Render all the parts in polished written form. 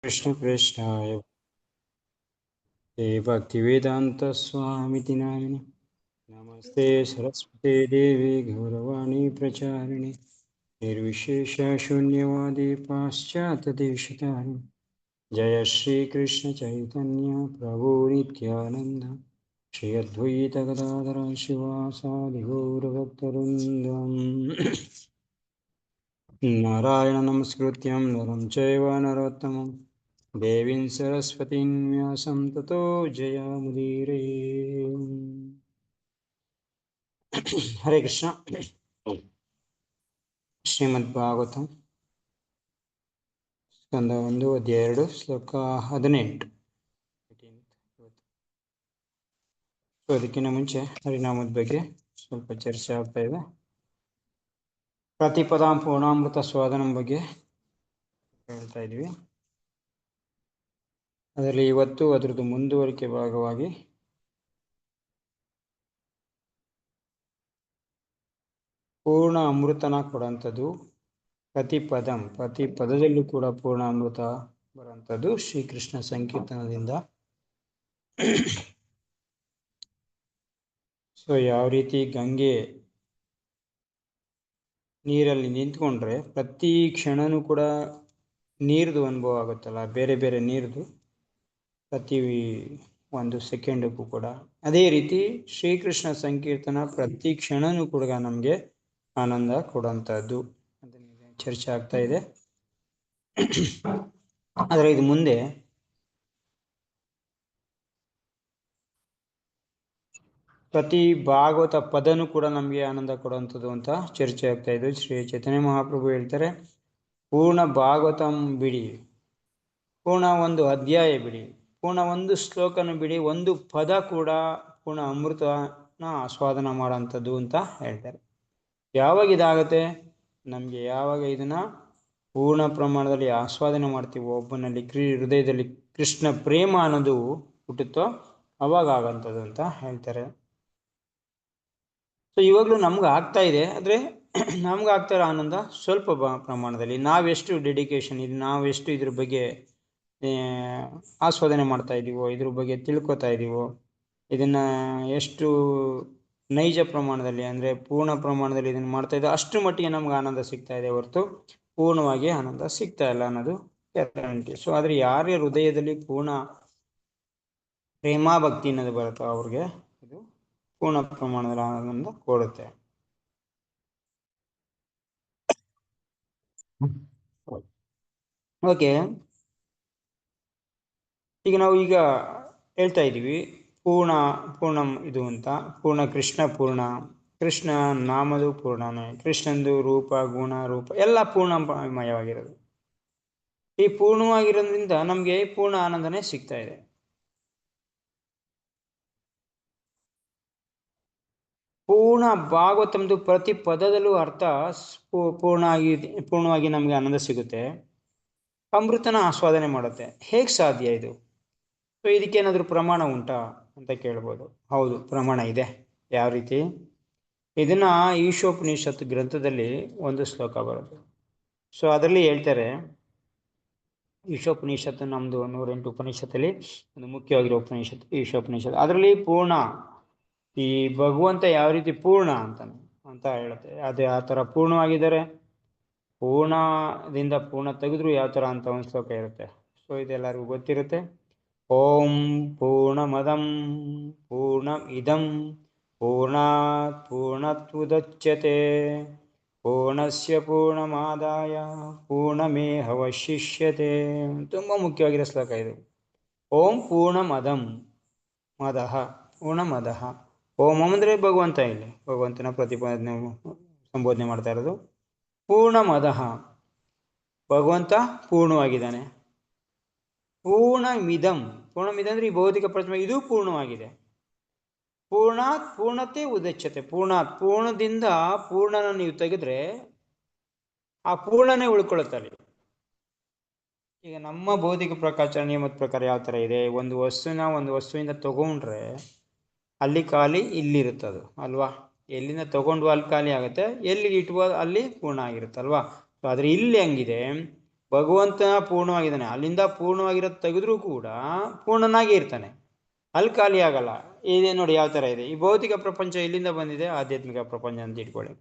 कृष्णप्रेष्ठाय ते भक्तिवेदान्तस्वामिति नामिनि नमस्ते सरस्वते देवी गौरवाणी प्रचारिणि निर्विशेषशून्यवादी पाश्चात्यदेशतारिणि जय श्रीकृष्णचैतन्य प्रभु नित्यानन्द श्री अद्वैतगदाधर शिवासादिगौरभक्तवृन्दम् नारायणं नमस्कृत्यं नरं चैव नरोत्तमं देवीं सरस्वतीं व्यासं ततो जयमुदीरये। हरे कृष्ण। ಶ್ರೀಮದ್ಭಾಗವತಂ ಸ್ಕಂದ 1 ಅಧ್ಯಾಯ 2 ಶ್ಲೋಕ 18. ಅದಕ್ಕಿಂತ ಮುಂಚೆ ಹರಿನಾಮದ ಬಗ್ಗೆ ಸ್ವಲ್ಪ ಚರ್ಚೆ ಆಗ್ತಾ ಇದೆ. ಪ್ರತಿಪದಾಂ ಪೂರ್ಣಾಮೃತ ಸ್ವಾದನಂ ಬಗ್ಗೆ ಹೇಳ್ತಾ ಇದ್ವಿ. ಅದರಲ್ಲಿ ಇವತ್ತು ಅದರದ್ದು ಮುಂದುವರಿಕೆ ಭಾಗವಾಗಿ ಪೂರ್ಣ ಅಮೃತನ ಕೊಡುವಂಥದ್ದು ಪ್ರತಿ ಪದದಲ್ಲೂ ಕೂಡ ಪೂರ್ಣ ಅಮೃತ ಬರುವಂಥದ್ದು ಶ್ರೀಕೃಷ್ಣ ಸಂಕೀರ್ತನದಿಂದ. ಸೊ ಯಾವ ರೀತಿ ಗಂಗೆ ನೀರಲ್ಲಿ ನಿಂತ್ಕೊಂಡ್ರೆ ಪ್ರತಿ ಕ್ಷಣನೂ ಕೂಡ ನೀರ್ದು ಅನುಭವ ಆಗುತ್ತಲ್ಲ, ಬೇರೆ ಬೇರೆ ನೀರ್ದು ಪ್ರತಿ ಒಂದು ಸೆಕೆಂಡಕ್ಕೂ ಕೂಡ, ಅದೇ ರೀತಿ ಶ್ರೀಕೃಷ್ಣ ಸಂಕೀರ್ತನ ಪ್ರತಿ ಕ್ಷಣನೂ ಕೂಡ ನಮಗೆ ಆನಂದ ಕೊಡುವಂಥದ್ದು ಚರ್ಚೆ ಆಗ್ತಾ ಇದೆ. ಆದರೆ ಇದು ಮುಂದೆ ಪ್ರತಿ ಭಾಗವತ ಪದನೂ ಕೂಡ ನಮಗೆ ಆನಂದ ಕೊಡುವಂಥದ್ದು ಅಂತ ಚರ್ಚೆ ಆಗ್ತಾ ಇದೆ. ಶ್ರೀ ಚೈತನ್ಯ ಮಹಾಪ್ರಭು ಹೇಳ್ತಾರೆ, ಪೂರ್ಣ ಭಾಗವತಂ ಬಿಡಿ, ಪೂರ್ಣ ಒಂದು ಅಧ್ಯಾಯ ಬಿಡಿ, ಪೂರ್ಣ ಒಂದು ಶ್ಲೋಕನ ಬಿಡಿ, ಒಂದು ಪದ ಕೂಡ ಪೂರ್ಣ ಅಮೃತನ ಆಸ್ವಾದನ ಮಾಡೋಂಥದ್ದು ಅಂತ ಹೇಳ್ತಾರೆ. ಯಾವಾಗ ಇದಾಗತ್ತೆ ನಮಗೆ, ಯಾವಾಗ ಇದನ್ನ ಪೂರ್ಣ ಪ್ರಮಾಣದಲ್ಲಿ ಆಸ್ವಾದನೆ ಮಾಡ್ತೀವೋ, ಒಬ್ಬನಲ್ಲಿ ಹೃದಯದಲ್ಲಿ ಕೃಷ್ಣ ಪ್ರೇಮ ಅನ್ನೋದು ಹುಟ್ಟುತ್ತೋ ಅವಾಗ ಆಗಂಥದ್ದು ಅಂತ ಹೇಳ್ತಾರೆ. ಸೊ ಇವಾಗಲೂ ನಮ್ಗೆ ಆಗ್ತಾ ಇದೆ, ಆದರೆ ನಮ್ಗೆ ಆಗ್ತಾ ಇರೋ ಆನಂದ ಸ್ವಲ್ಪ ಪ್ರಮಾಣದಲ್ಲಿ ನಾವೆಷ್ಟು ಡೆಡಿಕೇಶನ್ ಇದೆ, ನಾವೆಷ್ಟು ಇದ್ರ ಬಗ್ಗೆ ಆಸ್ವಾದನೆ ಮಾಡ್ತಾ ಇದ್ದೀವೋ, ಇದ್ರ ಬಗ್ಗೆ ತಿಳ್ಕೊತಾ ಇದ್ದೀವೋ, ಇದನ್ನ ಎಷ್ಟು ನೈಜ ಪ್ರಮಾಣದಲ್ಲಿ ಅಂದರೆ ಪೂರ್ಣ ಪ್ರಮಾಣದಲ್ಲಿ ಇದನ್ನು ಮಾಡ್ತಾ ಇದ್ದೀವಿ, ಅಷ್ಟು ಮಟ್ಟಿಗೆ ನಮ್ಗೆ ಆನಂದ ಸಿಗ್ತಾ ಇದೆ ಹೊರತು ಪೂರ್ಣವಾಗಿ ಆನಂದ ಸಿಗ್ತಾ ಇಲ್ಲ ಅನ್ನೋದು ಗ್ಯಾರಂಟಿ. ಸೊ ಆದರೆ ಯಾರ ಹೃದಯದಲ್ಲಿ ಪೂರ್ಣ ಪ್ರೇಮಾಭಕ್ತಿ ಅನ್ನೋದು ಬರುತ್ತೋ ಅವ್ರಿಗೆ ಇದು ಪೂರ್ಣ ಪ್ರಮಾಣದಲ್ಲಿ ಆನಂದ ಕೊಡುತ್ತೆ. ಓಕೆ, ಈಗ ನಾವು ಹೇಳ್ತಾ ಇದ್ದೀವಿ ಪೂರ್ಣಂ ಇದು ಅಂತ. ಪೂರ್ಣ ಕೃಷ್ಣ ನಾಮದು ಪೂರ್ಣನೇ, ಕೃಷ್ಣಂದು ರೂಪ ಗುಣ ರೂಪ ಎಲ್ಲ ಪೂರ್ಣಮಯವಾಗಿರೋದು. ಈ ಪೂರ್ಣವಾಗಿರೋದ್ರಿಂದ ನಮಗೆ ಪೂರ್ಣ ಆನಂದನೇ ಸಿಗ್ತಾ ಇದೆ. ಪೂರ್ಣ ಭಾಗವತಂದು ಪ್ರತಿ ಪದದಲ್ಲೂ ಅರ್ಥ ಪೂರ್ಣವಾಗಿ ನಮಗೆ ಆನಂದ ಸಿಗುತ್ತೆ, ಅಮೃತನ ಆಸ್ವಾದನೆ ಮಾಡುತ್ತೆ. ಹೇಗೆ ಸಾಧ್ಯ ಇದು? ಸೊ ಇದಕ್ಕೇನಾದರೂ ಪ್ರಮಾಣ ಉಂಟಾ ಅಂತ ಕೇಳ್ಬೋದು. ಹೌದು, ಪ್ರಮಾಣ ಇದೆ. ಯಾವ ರೀತಿ? ಇದನ್ನ ಈಶೋಪನಿಷತ್ ಗ್ರಂಥದಲ್ಲಿ ಒಂದು ಶ್ಲೋಕ ಬರುತ್ತೆ. ಸೊ ಅದರಲ್ಲಿ ಹೇಳ್ತಾರೆ, ಈಶೋಪನಿಷತ್ತು ನಮ್ದು 108 ಉಪನಿಷತ್ತಲ್ಲಿ ಒಂದು ಮುಖ್ಯವಾಗಿರೋ ಉಪನಿಷತ್ತು ಈಶೋಪನಿಷತ್ತು. ಅದರಲ್ಲಿ ಪೂರ್ಣ, ಈ ಭಗವಂತ ಯಾವ ರೀತಿ ಪೂರ್ಣ ಅಂತ ಹೇಳುತ್ತೆ. ಅದೇ ಆ ಥರ ಪೂರ್ಣವಾಗಿದ್ದಾರೆ, ಪೂರ್ಣದಿಂದ ಪೂರ್ಣ ತೆಗೆದ್ರು ಯಾವ ಥರ ಅಂತ ಒಂದು ಶ್ಲೋಕ ಇರುತ್ತೆ. ಸೊ ಇದೆಲ್ಲರಿಗೂ ಗೊತ್ತಿರುತ್ತೆ. ಓಂ ಪೂರ್ಣಮದಂ ಪೂರ್ಣಮಿದಂ ಪೂರ್ಣಾತ್ ಪೂರ್ಣತ್ವುದಚ್ಯತೆ ಪೂರ್ಣಸ್ಯ ಪೂರ್ಣಮಾದಾಯ ಪೂರ್ಣಮೇವಶಿಷ್ಯತೆ. ತುಂಬ ಮುಖ್ಯವಾಗಿರೋ ಶ್ಲೋಕ ಇದು. ಓಂ ಪೂರ್ಣಮದಂ, ಮದಃ ಪೂರ್ಣಮದಃ. ಓಂ ಅಂದರೆ ಭಗವಂತ, ಇಲ್ಲಿ ಭಗವಂತನ ಪ್ರತಿಪಾದನೆ ಸಂಬೋಧನೆ ಮಾಡ್ತಾ ಇರೋದು. ಪೂರ್ಣಮದಃ, ಭಗವಂತ ಪೂರ್ಣವಾಗಿದ್ದಾನೆ. ಪೂರ್ಣಮಿದಂ ಅಂದರೆ ಈ ಭೌತಿಕ ಪ್ರಪಂಚ ಇದು ಪೂರ್ಣವಾಗಿದೆ. ಪೂರ್ಣಾತ್ ಪೂರ್ಣತೆ ಉದಚ್ಯತೆ, ಪೂರ್ಣದಿಂದ ಪೂರ್ಣನ ನೀವು ತೆಗೆದ್ರೆ ಆ ಪೂರ್ಣನೇ ಉಳ್ಕೊಳ್ಳುತ್ತಲ್ಲಿ. ಈಗ ನಮ್ಮ ಭೌತಿಕ ಪ್ರಕಾಶ ನಿಯಮದ ಪ್ರಕಾರ ಯಾವ ಥರ ಇದೆ, ಒಂದು ವಸ್ತುವಿಂದ ತಗೊಂಡ್ರೆ ಅಲ್ಲಿ ಖಾಲಿ ಇಲ್ಲಿರುತ್ತದು ಅಲ್ವಾ. ಎಲ್ಲಿಂದ ತಗೊಂಡು ಅಲ್ಲಿ ಖಾಲಿ ಆಗುತ್ತೆ, ಎಲ್ಲಿ ಇಟ್ಬೋದು ಅಲ್ಲಿ ಪೂರ್ಣ ಆಗಿರುತ್ತಲ್ವಾ. ಸೊ ಆದರೆ ಇಲ್ಲಿ ಹಂಗಿದೆ, ಭಗವಂತ ಪೂರ್ಣವಾಗಿದ್ದಾನೆ, ಅಲ್ಲಿಂದ ಪೂರ್ಣವಾಗಿರೋದು ತೆಗೆದ್ರೂ ಕೂಡ ಪೂರ್ಣನಾಗಿ ಇರ್ತಾನೆ, ಅಲ್ಲಿ ಖಾಲಿ ಆಗಲ್ಲ. ಇದೆ ನೋಡಿ ಯಾವ ಥರ ಇದೆ. ಈ ಭೌತಿಕ ಪ್ರಪಂಚ ಎಲ್ಲಿಂದ ಬಂದಿದೆ? ಆಧ್ಯಾತ್ಮಿಕ ಪ್ರಪಂಚ ಅಂತ ಇಟ್ಕೊಳ್ಳಿ.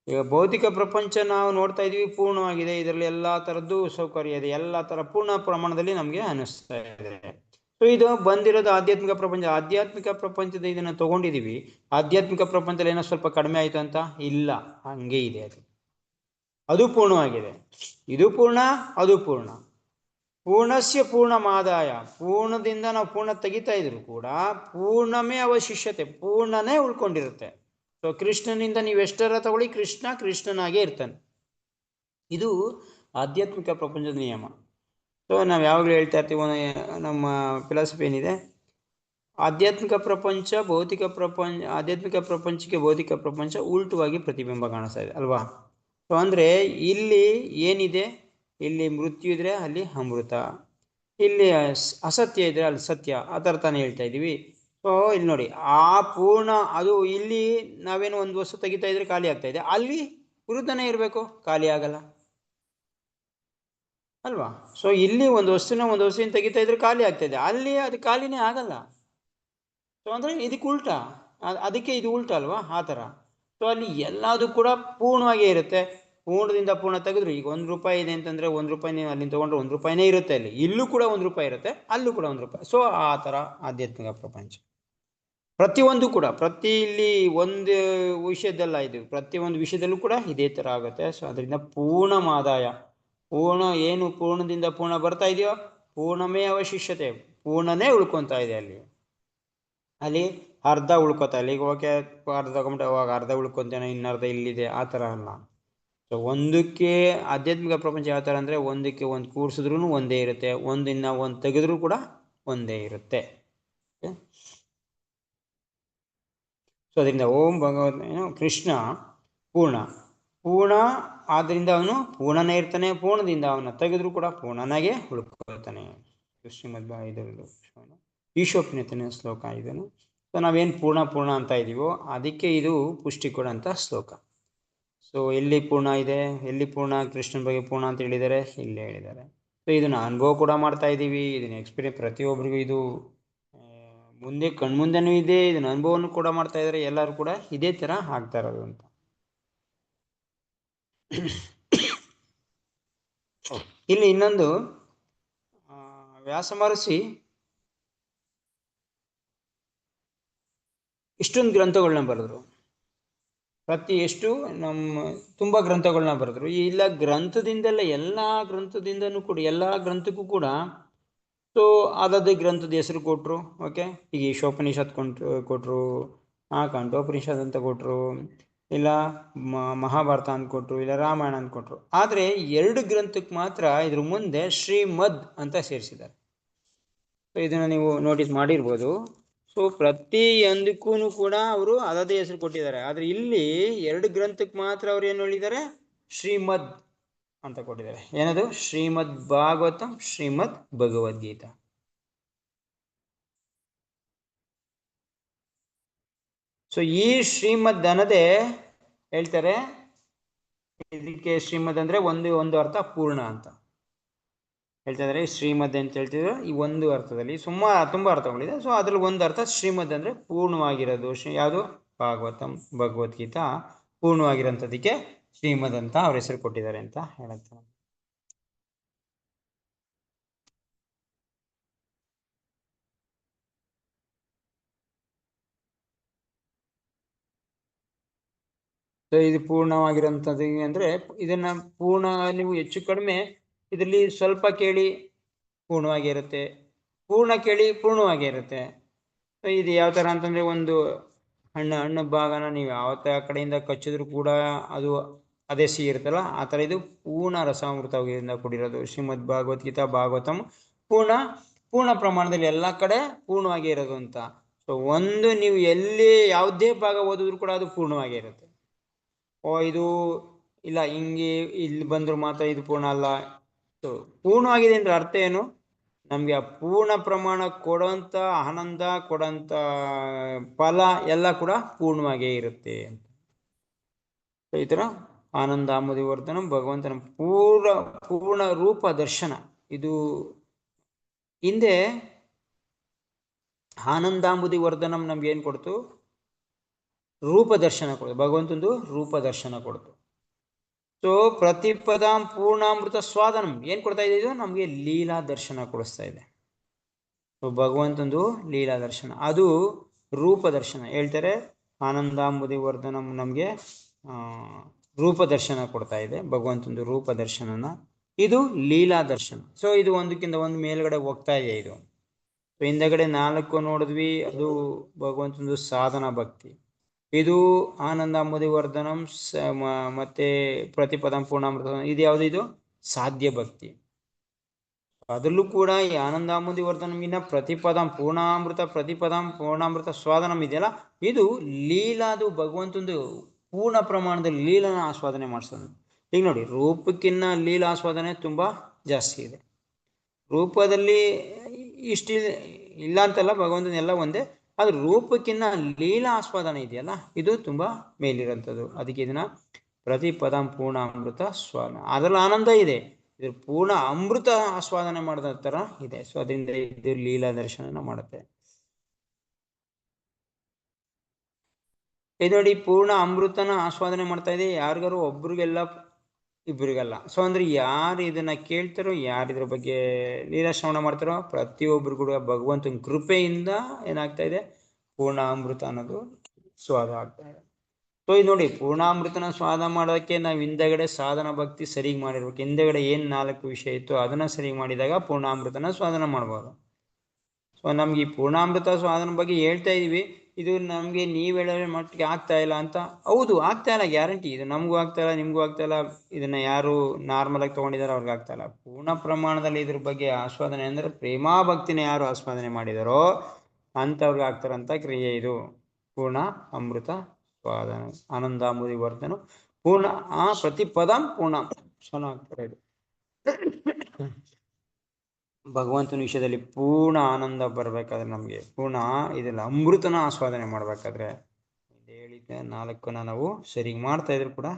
ಈಗ ಭೌತಿಕ ಪ್ರಪಂಚ ನಾವು ನೋಡ್ತಾ ಇದೀವಿ, ಪೂರ್ಣವಾಗಿದೆ, ಇದರಲ್ಲಿ ಎಲ್ಲ ಥರದ್ದು ಸೌಕರ್ಯ ಇದೆ, ಎಲ್ಲ ಥರ ಪೂರ್ಣ ಪ್ರಮಾಣದಲ್ಲಿ ನಮಗೆ ಅನಿಸ್ತಾ ಇದೆ. ಸೊ ಇದು ಬಂದಿರೋದು ಆಧ್ಯಾತ್ಮಿಕ ಪ್ರಪಂಚ. ಆಧ್ಯಾತ್ಮಿಕ ಪ್ರಪಂಚದ ಇದನ್ನು ತಗೊಂಡಿದೀವಿ, ಆಧ್ಯಾತ್ಮಿಕ ಪ್ರಪಂಚದಲ್ಲಿ ಏನೋ ಸ್ವಲ್ಪ ಕಡಿಮೆ ಆಯಿತು ಅಂತ ಇಲ್ಲ, ಹಂಗೆ ಇದೆ. ಅದು ಪೂರ್ಣವಾಗಿದೆ. ಇದು ಪೂರ್ಣ, ಅದು ಪೂರ್ಣ. ಪೂರ್ಣಸ್ಯ ಪೂರ್ಣಮಾದಾಯ, ಪೂರ್ಣದಿಂದ ನಾವು ಪೂರ್ಣ ತೆಗಿತಾ ಇದ್ರು ಕೂಡ ಪೂರ್ಣಮೇ ಅವಶಿಷ್ಯತೆ, ಪೂರ್ಣನೇ ಉಳ್ಕೊಂಡಿರುತ್ತೆ. ಸೊ ಕೃಷ್ಣನಿಂದ ನೀವು ಎಷ್ಟರ ತಗೊಳ್ಳಿ, ಕೃಷ್ಣ ಕೃಷ್ಣನಾಗೇ ಇರ್ತಾನೆ. ಇದು ಆಧ್ಯಾತ್ಮಿಕ ಪ್ರಪಂಚದ ನಿಯಮ. ಸೊ ನಾವು ಯಾವಾಗಲೂ ಹೇಳ್ತಾ ಇರ್ತೀವಿ, ನಮ್ಮ ಫಿಲಾಸಫಿ ಏನಿದೆ, ಆಧ್ಯಾತ್ಮಿಕ ಪ್ರಪಂಚ ಭೌತಿಕ ಪ್ರಪಂಚ, ಆಧ್ಯಾತ್ಮಿಕ ಪ್ರಪಂಚಕ್ಕೆ ಭೌತಿಕ ಪ್ರಪಂಚ ಉಲ್ಟವಾಗಿ ಪ್ರತಿಬಿಂಬ ಕಾಣಿಸ್ತಾ ಇದೆ ಅಲ್ವಾ? ಸೊ ಅಂದರೆ ಇಲ್ಲಿ ಏನಿದೆ, ಇಲ್ಲಿ ಮೃತ್ಯು ಇದ್ರೆ ಅಲ್ಲಿ ಅಮೃತ, ಇಲ್ಲಿ ಅಸತ್ಯ ಇದ್ರೆ ಅಲ್ಲಿ ಸತ್ಯ, ಆ ಥರ ತಾನೇ ಹೇಳ್ತಾ ಇದ್ದೀವಿ. ಸೊ ಇಲ್ಲಿ ನೋಡಿ, ಆ ಪೂರ್ಣ ಅದು ಇಲ್ಲಿ ನಾವೇನು ಒಂದು ವಸ್ತು ತೆಗಿತಾ ಇದ್ರೆ ಖಾಲಿ ಆಗ್ತಾ ಇದೆ, ಅಲ್ಲಿ ವಿರುದ್ಧನೇ ಇರಬೇಕು, ಖಾಲಿ ಆಗಲ್ಲ ಅಲ್ವಾ? ಸೊ ಇಲ್ಲಿ ಒಂದು ವಸ್ತುವಿನ ತೆಗಿತಾ ಇದ್ರೆ ಖಾಲಿ ಆಗ್ತಾ ಇದೆ, ಅಲ್ಲಿ ಅದು ಖಾಲಿನೇ ಆಗಲ್ಲ. ಸೊ ಅಂದರೆ ಇದಕ್ಕೆ ಉಲ್ಟಾ, ಅದಕ್ಕೆ ಇದು ಉಲ್ಟಾ ಅಲ್ವಾ? ಆ ಥರ. ಸೊ ಅಲ್ಲಿ ಎಲ್ಲದೂ ಕೂಡ ಪೂರ್ಣವಾಗೇ ಇರುತ್ತೆ. ಪೂರ್ಣದಿಂದ ಪೂರ್ಣ ತೆಗೆದ್ರು, ಈಗ ₹1 ಇದೆ ಅಂತಂದರೆ ₹1 ನೀವು ಅಲ್ಲಿಂದ ತೊಗೊಂಡ್ರೆ ₹1 ಇರುತ್ತೆ, ಅಲ್ಲಿ ಇಲ್ಲೂ ಕೂಡ ₹1 ಇರುತ್ತೆ, ಅಲ್ಲೂ ಕೂಡ ₹1. ಸೊ ಆ ಥರ ಆಧ್ಯಾತ್ಮಿಕ ಪ್ರಪಂಚ. ಪ್ರತಿಯೊಂದು ಕೂಡ, ಇಲ್ಲಿ ಒಂದು ವಿಷಯದಲ್ಲ, ಇದು ಪ್ರತಿಯೊಂದು ವಿಷಯದಲ್ಲೂ ಕೂಡ ಇದೇ ಥರ ಆಗುತ್ತೆ. ಸೊ ಅದರಿಂದ ಪೂರ್ಣಮಾದಾಯ, ಪೂರ್ಣ ಏನು ಪೂರ್ಣದಿಂದ ಪೂರ್ಣ ಬರ್ತಾ ಇದೆಯೋ ಪೂರ್ಣಮೇ ಅವಶಿಷ್ಯತೆ, ಪೂರ್ಣನೇ ಉಳ್ಕೊತಾ ಇದೆ. ಅಲ್ಲಿ ಅರ್ಧ ಉಳ್ಕೊತಾ, ಅಲ್ಲಿಗೆ ಓಕೆ ಅರ್ಧ ತಗೊಂಬಿಟ್ಟು ಅವಾಗ ಅರ್ಧ ಉಳ್ಕೊತೇನೆ, ಇನ್ನರ್ಧ ಇಲ್ಲಿದೆ, ಆ ಥರ ಅಲ್ಲ. ಸೊ ಒಂದಕ್ಕೆ ಆಧ್ಯಾತ್ಮಿಕ ಪ್ರಪಂಚ ಯಾವ ಥರ ಅಂದರೆ, ಒಂದಕ್ಕೆ ಒಂದು ಕೂರಿಸಿದ್ರೂ ಒಂದೇ ಇರುತ್ತೆ, ಒಂದಿನ ಒಂದು ತೆಗೆದ್ರೂ ಕೂಡ ಒಂದೇ ಇರುತ್ತೆ. ಸೊ ಅದರಿಂದ ಓಂ ಭಗವತ್ ಕೃಷ್ಣ ಪೂರ್ಣ, ಆದ್ದರಿಂದ ಅವನು ಪೂರ್ಣನೇ ಇರ್ತಾನೆ, ಪೂರ್ಣದಿಂದ ಅವನ ತೆಗೆದ್ರೂ ಕೂಡ ಪೂರ್ಣನಾಗೆ ಉಳ್ಕೊಳ್ತಾನೆ. ಶ್ರೀಮದ್ ಈಶೋಪನಿಷತ್ತಿನ ಶ್ಲೋಕ ಇದನ್ನು. ಸೊ ನಾವೇನು ಪೂರ್ಣ ಅಂತ ಇದ್ದೀವೋ ಅದಕ್ಕೆ ಇದು ಪುಷ್ಟಿ ಕೊಡೋಂಥ ಶ್ಲೋಕ. ಸೊ ಎಲ್ಲಿ ಪೂರ್ಣ ಇದೆ, ಎಲ್ಲಿ ಪೂರ್ಣ ಕೃಷ್ಣನ ಬಗ್ಗೆ ಪೂರ್ಣ ಅಂತ ಹೇಳಿದ್ದಾರೆ, ಇಲ್ಲೇ ಹೇಳಿದ್ದಾರೆ. ಸೊ ಇದನ್ನು ಅನುಭವ ಕೂಡ ಮಾಡ್ತಾ ಇದ್ದೀವಿ, ಇದನ್ನ ಎಕ್ಸ್ಪೀರಿಯನ್ಸ್ ಪ್ರತಿಯೊಬ್ಬರಿಗೂ ಇದು ಮುಂದೆ ಕಣ್ಮುಂದೆನೂ ಇದೆ, ಇದನ್ನ ಅನುಭವನೂ ಕೂಡ ಮಾಡ್ತಾ ಇದ್ದಾರೆ, ಎಲ್ಲರೂ ಕೂಡ ಇದೇ ಥರ ಆಗ್ತಾ ಇರೋದು ಅಂತ. ಇಲ್ಲಿ ಇನ್ನೊಂದು ವ್ಯಾಸ ಮಹರ್ಷಿ ಇಷ್ಟೊಂದು ಗ್ರಂಥಗಳನ್ನ ಬರೆದ್ರು, ತುಂಬ ಗ್ರಂಥಗಳನ್ನ ಬರೆದ್ರು. ಇಲ್ಲ ಗ್ರಂಥದಿಂದೆಲ್ಲ, ಎಲ್ಲ ಗ್ರಂಥದಿಂದನೂ ಕೂಡ, ಎಲ್ಲ ಗ್ರಂಥಕ್ಕೂ ಕೂಡ ಸೊ ಅದೇ ಗ್ರಂಥದ ಹೆಸರು ಕೊಟ್ಟರು. ಓಕೆ, ಈಗ ಈಶೋಪನಿಷತ್ ಕೊಟ್ಟರು, ಕಂಠೋಪನಿಷತ್ ಅಂತ ಕೊಟ್ಟರು, ಇಲ್ಲ ಮಹಾಭಾರತ ಅಂತ ಕೊಟ್ಟರು, ಇಲ್ಲ ರಾಮಾಯಣ ಅಂತ ಕೊಟ್ಟರು. ಆದರೆ 2 ಗ್ರಂಥಕ್ಕೆ ಮಾತ್ರ ಇದ್ರ ಮುಂದೆ ಶ್ರೀಮದ್ ಅಂತ ಸೇರಿಸಿದ್ದಾರೆ. ಸೊ ಇದನ್ನು ನೀವು ನೋಟಿಸ್ ಮಾಡಿರ್ಬೋದು. ಸೊ ಪ್ರತಿಯೊಂದಕ್ಕೂ ಕೂಡ ಅವರು ಅದೇ ಹೆಸರು ಕೊಟ್ಟಿದ್ದಾರೆ. ಆದರೆ ಇಲ್ಲಿ 2 ಗ್ರಂಥಕ್ಕೆ ಮಾತ್ರ ಅವ್ರು ಏನು ಹೇಳಿದ್ದಾರೆ, ಶ್ರೀಮದ್ ಅಂತ ಕೊಟ್ಟಿದ್ದಾರೆ. ಏನದು? ಶ್ರೀಮದ್ ಭಾಗವತಂ, ಶ್ರೀಮದ್ ಭಗವದ್ಗೀತಾ. ಸೊ ಈ ಶ್ರೀಮದ್ ಅನ್ನೋದೇ ಹೇಳ್ತಾರೆ, ಇದಕ್ಕೆ ಶ್ರೀಮದ್ ಅಂದ್ರೆ ಒಂದು ಅರ್ಥ ಪೂರ್ಣ ಅಂತ ಹೇಳ್ತಾ ಇದ್ದಾರೆ. ಶ್ರೀಮದ್ ಅಂತ ಹೇಳ್ತಿದ್ರು, ಈ ಒಂದು ಅರ್ಥದಲ್ಲಿ ತುಂಬಾ ಅರ್ಥಗಳಿದೆ. ಸೊ ಅದ್ರಲ್ಲಿ ಒಂದು ಅರ್ಥ ಶ್ರೀಮದ್ ಅಂದ್ರೆ ಪೂರ್ಣವಾಗಿರೋದು. ಯಾವುದು? ಭಾಗವತಂ, ಭಗವದ್ಗೀತಾ ಪೂರ್ಣವಾಗಿರೋಂಥದಕ್ಕೆ ಶ್ರೀಮದ್ ಅಂತ ಅವ್ರ ಹೆಸರು ಕೊಟ್ಟಿದ್ದಾರೆ ಅಂತ ಹೇಳುತ್ತೆ. ಸೊ ಇದು ಪೂರ್ಣವಾಗಿರೋಂಥದ್ದು ಅಂದ್ರೆ ಇದನ್ನ ಪೂರ್ಣ, ನೀವು ಹೆಚ್ಚು ಕಡಿಮೆ ಇದರಲ್ಲಿ ಸ್ವಲ್ಪ ಕೇಳಿ ಪೂರ್ಣವಾಗಿ ಇರುತ್ತೆ, ಪೂರ್ಣ ಕೇಳಿ ಪೂರ್ಣವಾಗಿ ಇರುತ್ತೆ. ಇದು ಯಾವ ಥರ ಅಂತಂದರೆ, ಒಂದು ಹಣ್ಣು ಭಾಗನ ನೀವು ಯಾವ ಕಡೆಯಿಂದ ಕಚ್ಚಿದ್ರು ಕೂಡ ಅದು ಅದೇ ಸಿಹಿ ಇರುತ್ತಲ್ಲ, ಆ ಥರ ಇದು ಪೂರ್ಣ ರಸಾಮೃತದಿಂದ ಕೂಡಿರೋದು. ಶ್ರೀಮದ್ ಭಗವದ್ಗೀತಾ ಭಾಗವತಂ ಪೂರ್ಣ ಪ್ರಮಾಣದಲ್ಲಿ ಎಲ್ಲ ಕಡೆ ಪೂರ್ಣವಾಗಿ ಇರೋದು ಅಂತ. ಸೊ ಒಂದು ನೀವು ಎಲ್ಲಿ ಯಾವುದೇ ಭಾಗ ಓದಿದ್ರು ಕೂಡ ಅದು ಪೂರ್ಣವಾಗಿ ಇರುತ್ತೆ. ಇದು ಇಲ್ಲ ಹಿಂಗೆ ಇಲ್ಲಿ ಬಂದರೂ ಮಾತ್ರ ಇದು ಪೂರ್ಣ ಅಲ್ಲ. ಸೊ ಪೂರ್ಣವಾಗಿದೆ ಅಂದ್ರೆ ಅರ್ಥ ಏನು? ನಮಗೆ ಆ ಪೂರ್ಣ ಪ್ರಮಾಣ ಕೊಡೋಂಥ ಆನಂದ, ಕೊಡೋಂಥ ಫಲ ಎಲ್ಲ ಕೂಡ ಪೂರ್ಣವಾಗೇ ಇರುತ್ತೆ ಅಂತ. ಈ ಥರ ಆನಂದಾಮುದಿವರ್ಧನಂ ಭಗವಂತನ ಪೂರ್ಣ ರೂಪ ದರ್ಶನ. ಇದು ಹಿಂದೆ ಆನಂದಾಮುದಿವರ್ಧನಂ ನಮ್ಗೆ ಏನ್ ಕೊಡ್ತು? ರೂಪ ದರ್ಶನ ಕೊಡ್ತು, ಭಗವಂತಂದು ರೂಪ ದರ್ಶನ ಕೊಡ್ತು. ಸೊ ಪ್ರತಿಪದಾಂ ಪೂರ್ಣಾಮೃತ ಸ್ವಾದನಂ ಏನ್ ಕೊಡ್ತಾ ಇದೆ? ಇದು ನಮ್ಗೆ ಲೀಲಾ ದರ್ಶನ ಕೊಡಿಸ್ತಾ ಇದೆ. ಭಗವಂತಂದು ಲೀಲಾ ದರ್ಶನ, ಅದು ರೂಪ ದರ್ಶನ. ಹೇಳ್ತಾರೆ ಆನಂದಾಂಬುದಿವರ್ಧನಂ ನಮ್ಗೆ ರೂಪ ದರ್ಶನ ಕೊಡ್ತಾ ಇದೆ, ಭಗವಂತಂದು ರೂಪ ದರ್ಶನನ. ಇದು ಲೀಲಾ ದರ್ಶನ. ಸೊ ಇದು ಒಂದಕ್ಕಿಂತ ಒಂದು ಮೇಲ್ಗಡೆ ಹೋಗ್ತಾ ಇದೆ. ಇದು ಹಿಂದಗಡೆ 4 ನೋಡಿದ್ವಿ, ಅದು ಭಗವಂತಂದು ಸಾಧನ ಭಕ್ತಿ. ಇದು ಆನಂದಾಂಬುದಿವರ್ಧನಂ ಮತ್ತೆ ಪ್ರತಿಪದಂ ಪೂರ್ಣಾಮೃತ, ಇದು ಯಾವುದು? ಇದು ಸಾಧ್ಯ ಭಕ್ತಿ. ಅದರಲ್ಲೂ ಕೂಡ ಈ ಆನಂದಾಂಬುದಿವರ್ಧನಂಗಿನ ಪ್ರತಿಪದಂ ಪೂರ್ಣಾಮೃತ ಸ್ವಾದನಂ ಇದೆಯಲ್ಲ, ಇದು ಲೀಲಾದು ಭಗವಂತಂದು ಪೂರ್ಣ ಪ್ರಮಾಣದಲ್ಲಿ ಲೀಲನ ಆಸ್ವಾದನೆ ಮಾಡಿಸೋದು. ಈಗ ನೋಡಿ, ರೂಪಕ್ಕಿನ್ನ ಲೀಲಾ ಆಸ್ವಾದನೆ ತುಂಬಾ ಜಾಸ್ತಿ ಇದೆ. ರೂಪದಲ್ಲಿ ಇಷ್ಟ ಇಲ್ಲ ಅಂತಲ್ಲ, ಭಗವಂತನ ಎಲ್ಲ ಒಂದೇ. ಆದ್ರೆ ರೂಪಕ್ಕಿನ್ನ ಲೀಲಾ ಆಸ್ವಾದನೆ ಇದೆಯಲ್ಲ, ಇದು ತುಂಬಾ ಮೇಲಿರಂಥದ್ದು. ಅದಕ್ಕೆ ಇದನ್ನ ಪ್ರತಿಪದಂ ಪೂರ್ಣಾಮೃತ ಸ್ವಾದನ. ಅದರಲ್ಲಿ ಆನಂದ ಇದೆ, ಇದ್ರ ಪೂರ್ಣ ಅಮೃತ ಆಸ್ವಾದನೆ ಮಾಡಿದ ತರ ಇದೆ. ಸೊ ಅದರಿಂದ ಇದು ಲೀಲಾ ದರ್ಶನ ಮಾಡುತ್ತೆ. ಇದು ನೋಡಿ, ಪೂರ್ಣ ಅಮೃತನ ಆಸ್ವಾದನೆ ಮಾಡ್ತಾ ಇದೆ. ಯಾರಿಗಾರು ಒಬ್ರಿಗೆಲ್ಲ, ಇಬ್ಬರಿಗೆಲ್ಲ. ಸೊ ಅಂದ್ರೆ ಯಾರು ಇದನ್ನ ಕೇಳ್ತಾರೋ, ಯಾರು ಇದ್ರ ಬಗ್ಗೆ ಲೀಲಾ ಶ್ರವಣ ಮಾಡ್ತಾರೋ, ಪ್ರತಿಯೊಬ್ಬರು ಕೂಡ ಭಗವಂತನ ಕೃಪೆಯಿಂದ ಏನಾಗ್ತಾ ಇದೆ? ಪೂರ್ಣ ಅಮೃತ ಅನ್ನೋದು ಸ್ವಾದ ಆಗ್ತಾ ಇದೆ. ಸೊ ಇದು ನೋಡಿ, ಪೂರ್ಣಾಮೃತನ ಸ್ವಾದ ಮಾಡೋದಕ್ಕೆ ನಾವು ಹಿಂದೆಗಡೆ ಸಾಧನ ಭಕ್ತಿ ಸರಿಗೆ ಮಾಡಿರ್ಬೇಕು. ಹಿಂದೆಗಡೆ ಏನ್ 4 ವಿಷಯ ಇತ್ತು ಅದನ್ನ ಸರಿಗೆ ಮಾಡಿದಾಗ ಪೂರ್ಣಾಮೃತನ ಸ್ವಾದನ ಮಾಡ್ಬೋದು. ಸೊ ನಮ್ಗೆ ಈ ಪೂರ್ಣಾಮೃತ ಸ್ವಾದನ ಬಗ್ಗೆ ಹೇಳ್ತಾ ಇದೀವಿ. ಇದು ನಮ್ಗೆ ನೀವ್ ಹೇಳೋ ಮಟ್ಟಿಗೆ ಆಗ್ತಾ ಇಲ್ಲ ಅಂತ. ಹೌದು, ಆಗ್ತಾ ಇಲ್ಲ, ಗ್ಯಾರಂಟಿ. ಇದು ನಮಗೂ ಆಗ್ತಾ ಇಲ್ಲ, ನಿಮ್ಗೂ ಆಗ್ತಾ ಇಲ್ಲ. ಇದನ್ನ ಯಾರು ನಾರ್ಮಲ್ ಆಗಿ ತಗೊಂಡಿದಾರೋ ಅವ್ರಿಗೆ ಆಗ್ತಾ ಇಲ್ಲ. ಪೂರ್ಣ ಪ್ರಮಾಣದಲ್ಲಿ ಇದ್ರ ಬಗ್ಗೆ ಆಸ್ವಾದನೆ ಅಂದ್ರೆ ಪ್ರೇಮಾ ಭಕ್ತಿನ ಯಾರು ಆಸ್ವಾದನೆ ಮಾಡಿದಾರೋ ಅಂತವ್ರಿಗೆ ಆಗ್ತಾರಂತ ಕ್ರಿಯೆ ಇದು ಪೂರ್ಣ ಅಮೃತ ಸ್ವಾದನ. ಆನಂದಾಂಬುದಿವರ್ಧನ ಪೂರ್ಣ ಪ್ರತಿಪದಂ ಪೂರ್ಣ ಆಗ್ತಾರೆ. ಇದು ಭಗವಂತನ ವಿಷಯದಲ್ಲಿ ಪೂರ್ಣ ಆನಂದ ಬರ್ಬೇಕಾದ್ರೆ, ನಮ್ಗೆ ಪೂರ್ಣ ಇದೆಲ್ಲ ಅಮೃತನ ಆಸ್ವಾದನೆ ಮಾಡ್ಬೇಕಾದ್ರೆ ಹೇಳಿದ್ದೆ 4 ನಾವು ಸರಿಗೆ ಮಾಡ್ತಾ ಇದ್ರು ಕೂಡ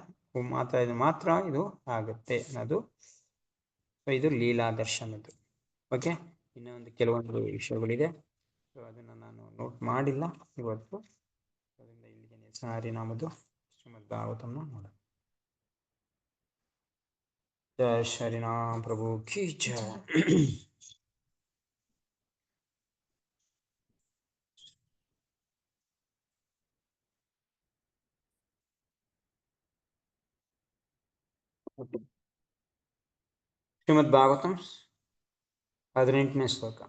ಮಾತ್ರ ಇದು ಆಗುತ್ತೆ ಅನ್ನೋದು. ಇದು ಲೀಲಾ ದರ್ಶನದ್ದು. ಓಕೆ, ಇನ್ನೊಂದು ಕೆಲವೊಂದು ವಿಷಯಗಳಿದೆ, ಸೊ ಅದನ್ನ ನಾನು ನೋಟ್ ಮಾಡಿಲ್ಲ ಇವತ್ತು. ಅದರಿಂದ ಇಲ್ಲಿಗೆ ಹರಿನಾಮದ್ದು ಶ್ರೀಮದ್ ಭಾಗವತಂನ ನೋಡ. ಜಯ ಹರಿನಾಮ ಪ್ರಭು ಕಿ ಜಯ. ಶ್ರೀಮದ್ ಭಾಗವತಂ 18ನೇ ಶ್ಲೋಕ.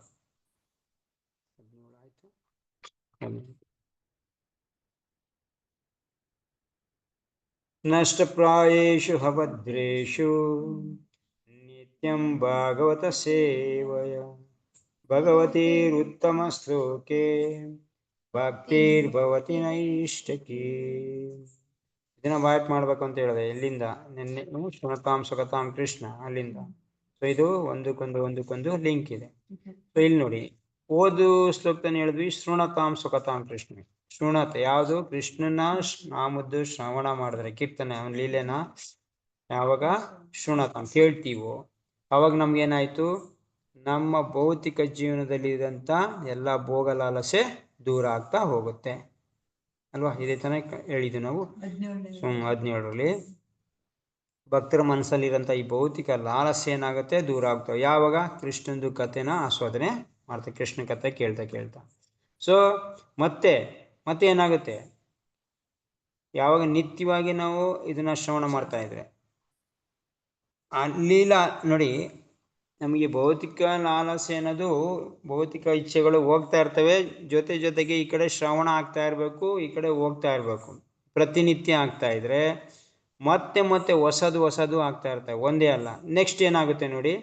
ನಷ್ಟಪ್ರಾಯೇಷು ಭದ್ರೇಷು ನಿತ್ಯಂ ಭಾಗವತ ಸೇವಯ ಭಗವತೀರುತ್ತಮ ಶ್ಲೋಕೆ ಭಕ್ತಿರ್ಭವತಿ ನೈಷ್ಟಕಿ. ಇದನ್ನ ವಾಯ್ಟ್ ಮಾಡ್ಬೇಕು ಅಂತ ಹೇಳಿದೆ. ಎಲ್ಲಿಂದ? ನಿನ್ನೆ ಶುನತಾಂ ಸುಖತಾಂ ಕೃಷ್ಣ, ಅಲ್ಲಿಂದ. ಸೊ ಇದು ಒಂದಕ್ಕೊಂದು ಲಿಂಕ್ ಇದೆ. ಸೊ ಇಲ್ಲಿ ನೋಡಿ, ಓದು ಶ್ಲೋಕನ ಹೇಳಿದ್ವಿ ಶೃಣತಾಂ ಸುಖತಾಂ ಕೃಷ್ಣ. ಶೃಣತ ಯಾವುದು? ಕೃಷ್ಣನ ನಾಮದ್ದು ಶ್ರವಣ ಮಾಡಿದ್ರೆ, ಕೀರ್ತನೆ ಅವನ ಲೀಲೆನ ಯಾವಾಗ ಶೃಣತಾಂ ಕೇಳ್ತೀವೋ ಅವಾಗ ನಮ್ಗೇನಾಯ್ತು? ನಮ್ಮ ಭೌತಿಕ ಜೀವನದಲ್ಲಿ ಇದಂತ ಎಲ್ಲ ಭೋಗಲಾಲಸೆ ದೂರ ಆಗ್ತಾ ಹೋಗುತ್ತೆ ಅಲ್ವಾ? ಇದೇ ತನಕ ಹೇಳಿದ್ವಿ ನಾವು 17ರಲ್ಲಿ. ಭಕ್ತರ ಮನಸ್ಸಲ್ಲಿರೋಂಥ ಈ ಭೌತಿಕ ಲಾಲಸೆ ಏನಾಗುತ್ತೆ? ದೂರ ಆಗ್ತವೆ ಯಾವಾಗ? ಕೃಷ್ಣಂದು ಕಥೆನ ಆಸ್ವಾದನೆ ಮಾಡ್ತಾ, ಕೃಷ್ಣ ಕಥೆ ಕೇಳ್ತಾ. ಸೊ ಮತ್ತೆ ಏನಾಗುತ್ತೆ? ಯಾವಾಗ ನಿತ್ಯವಾಗಿ ನಾವು ಇದನ್ನ ಶ್ರವಣ ಮಾಡ್ತಾ ಇದ್ರೆ, ಆ ಲೀಲಾ ನೋಡಿ, ನಮಗೆ ಭೌತಿಕ ಲಾಲಸೆ ಅನ್ನೋದು, ಭೌತಿಕ ಇಚ್ಛೆಗಳು ಹೋಗ್ತಾ ಇರ್ತವೆ, ಜೊತೆಗೆ ಈ ಕಡೆ ಶ್ರವಣ ಆಗ್ತಾ ಇರಬೇಕು, ಈ ಕಡೆ ಹೋಗ್ತಾ ಇರಬೇಕು. ಪ್ರತಿನಿತ್ಯ ಆಗ್ತಾ ಇದ್ರೆ ಮತ್ತೆ ಹೊಸದು ಆಗ್ತಾ ಇರ್ತವೆ, ಒಂದೇ ಅಲ್ಲ. ನೆಕ್ಸ್ಟ್ ಏನಾಗುತ್ತೆ ನೋಡಿ,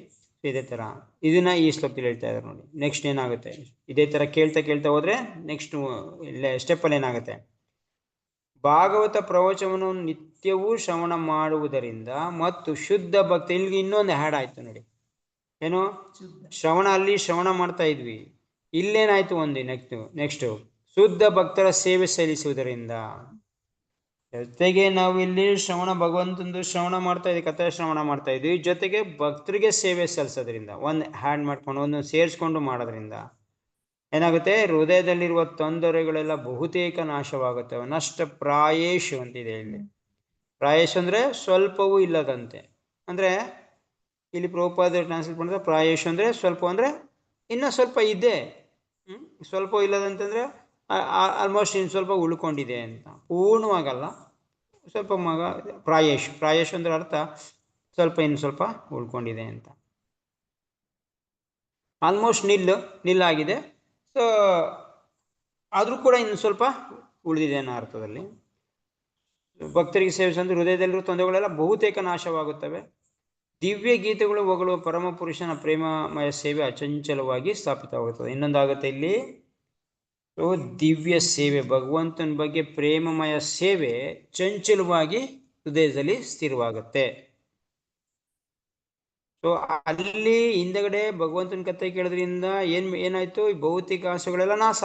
ಇದೇ ತರ ಇದನ್ನ ಈ ಶ್ಲೋಕದಲ್ಲಿ ಹೇಳ್ತಾ ಇದ್ದಾರೆ ನೋಡಿ. ನೆಕ್ಸ್ಟ್ ಏನಾಗುತ್ತೆ? ಇದೇ ತರ ಕೇಳ್ತಾ ಹೋದ್ರೆ ನೆಕ್ಸ್ಟ್ ಸ್ಟೆಪ್ಪಲ್ಲಿ ಏನಾಗುತ್ತೆ? ಭಾಗವತ ಪ್ರವಚನವನ್ನು ನಿತ್ಯವೂ ಶ್ರವಣ ಮಾಡುವುದರಿಂದ ಮತ್ತು ಶುದ್ಧ ಭಕ್ತಿ. ಇಲ್ಲಿಗೆ ಇನ್ನೊಂದು ಹ್ಯಾಡ್ ಆಯ್ತು ನೋಡಿ. ಏನು? ಶ್ರವಣ, ಅಲ್ಲಿ ಶ್ರವಣ ಮಾಡ್ತಾ ಇದ್ವಿ, ಇಲ್ಲೇನಾಯ್ತು? ಒಂದು ನೆಕ್ಸ್ಟ್ ಶುದ್ಧ ಭಕ್ತರ ಸೇವೆ ಸಲ್ಲಿಸುವುದರಿಂದ. ಜೊತೆಗೆ ನಾವು ಇಲ್ಲಿ ಭಗವಂತಂದು ಶ್ರವಣ ಮಾಡ್ತಾ ಇದ್ವಿ, ಕಥಾ ಶ್ರವಣ ಮಾಡ್ತಾ ಇದ್ವಿ. ಜೊತೆಗೆ ಭಕ್ತರಿಗೆ ಸೇವೆ ಸಲ್ಲಿಸೋದ್ರಿಂದ, ಒಂದು ಹ್ಯಾಂಡ್ ಮಾಡ್ಕೊಂಡು ಒಂದು ಸೇರಿಸ್ಕೊಂಡು ಮಾಡೋದ್ರಿಂದ ಏನಾಗುತ್ತೆ, ಹೃದಯದಲ್ಲಿರುವ ತೊಂದರೆಗಳೆಲ್ಲ ಬಹುತೇಕ ನಾಶವಾಗುತ್ತೆ. ನಷ್ಟ ಪ್ರಾಯೇಶು ಅಂತಿದೆ ಇಲ್ಲಿ. ಪ್ರಾಯೇಶು ಅಂದ್ರೆ ಸ್ವಲ್ಪವೂ ಇಲ್ಲದಂತೆ. ಅಂದ್ರೆ ಇಲ್ಲಿ ಪ್ರಭುಪಾದ ಟ್ರಾನ್ಸ್ಲೇಟ್ ಮಾಡಿದ್ರೆ ಪ್ರಾಯೇಶು ಅಂದ್ರೆ ಸ್ವಲ್ಪ, ಅಂದ್ರೆ ಇನ್ನೂ ಸ್ವಲ್ಪ ಇದೆ, ಸ್ವಲ್ಪ ಇಲ್ಲದಂತಂದ್ರೆ ಆಲ್ಮೋಸ್ಟ್ ಇನ್ನು ಸ್ವಲ್ಪ ಉಳ್ಕೊಂಡಿದೆ ಅಂತ. ಪೂರ್ಣವಾಗಲ್ಲ, ಸ್ವಲ್ಪ ಪ್ರಾಯೇಶು ಅಂದ್ರೆ ಅರ್ಥ ಸ್ವಲ್ಪ, ಇನ್ನು ಸ್ವಲ್ಪ ಉಳ್ಕೊಂಡಿದೆ ಅಂತ. ಆಲ್ಮೋಸ್ಟ್ ನಿಲ್ಲಾಗಿದೆ. ಸೊ ಆದರೂ ಕೂಡ ಇನ್ನು ಸ್ವಲ್ಪ ಉಳಿದಿದೆ ಅನ್ನೋ ಅರ್ಥದಲ್ಲಿ. ಭಕ್ತರಿಗೆ ಸೇವಿಸಂದ್ರೆ ಹೃದಯದಲ್ಲಿರುವ ತೊಂದರೆಗಳೆಲ್ಲ ಬಹುತೇಕ ನಾಶವಾಗುತ್ತವೆ. ದಿವ್ಯ ಗೀತೆಗಳು ಹೊಗಳುವ ಪರಮ ಪುರುಷನ ಪ್ರೇಮಮಯ ಸೇವೆ ಅಚಂಚಲವಾಗಿ ಸ್ಥಾಪಿತವಾಗುತ್ತದೆ. ಇನ್ನೊಂದಾಗುತ್ತೆ ಇಲ್ಲಿ, ದಿವ್ಯ ಸೇವೆ, ಭಗವಂತನ ಬಗ್ಗೆ ಪ್ರೇಮಮಯ ಸೇವೆ ಚಂಚಲವಾಗಿ ಹೃದಯದಲ್ಲಿ ಸ್ಥಿರವಾಗುತ್ತೆ. ಸೊ ಅಲ್ಲಿ ಹಿಂದಗಡೆ ಭಗವಂತನ ಕಥೆ ಕೇಳೋದ್ರಿಂದ ಏನಾಯ್ತು, ಈ ಭೌತಿಕ ಆಸೆಗಳೆಲ್ಲ ನಾಶ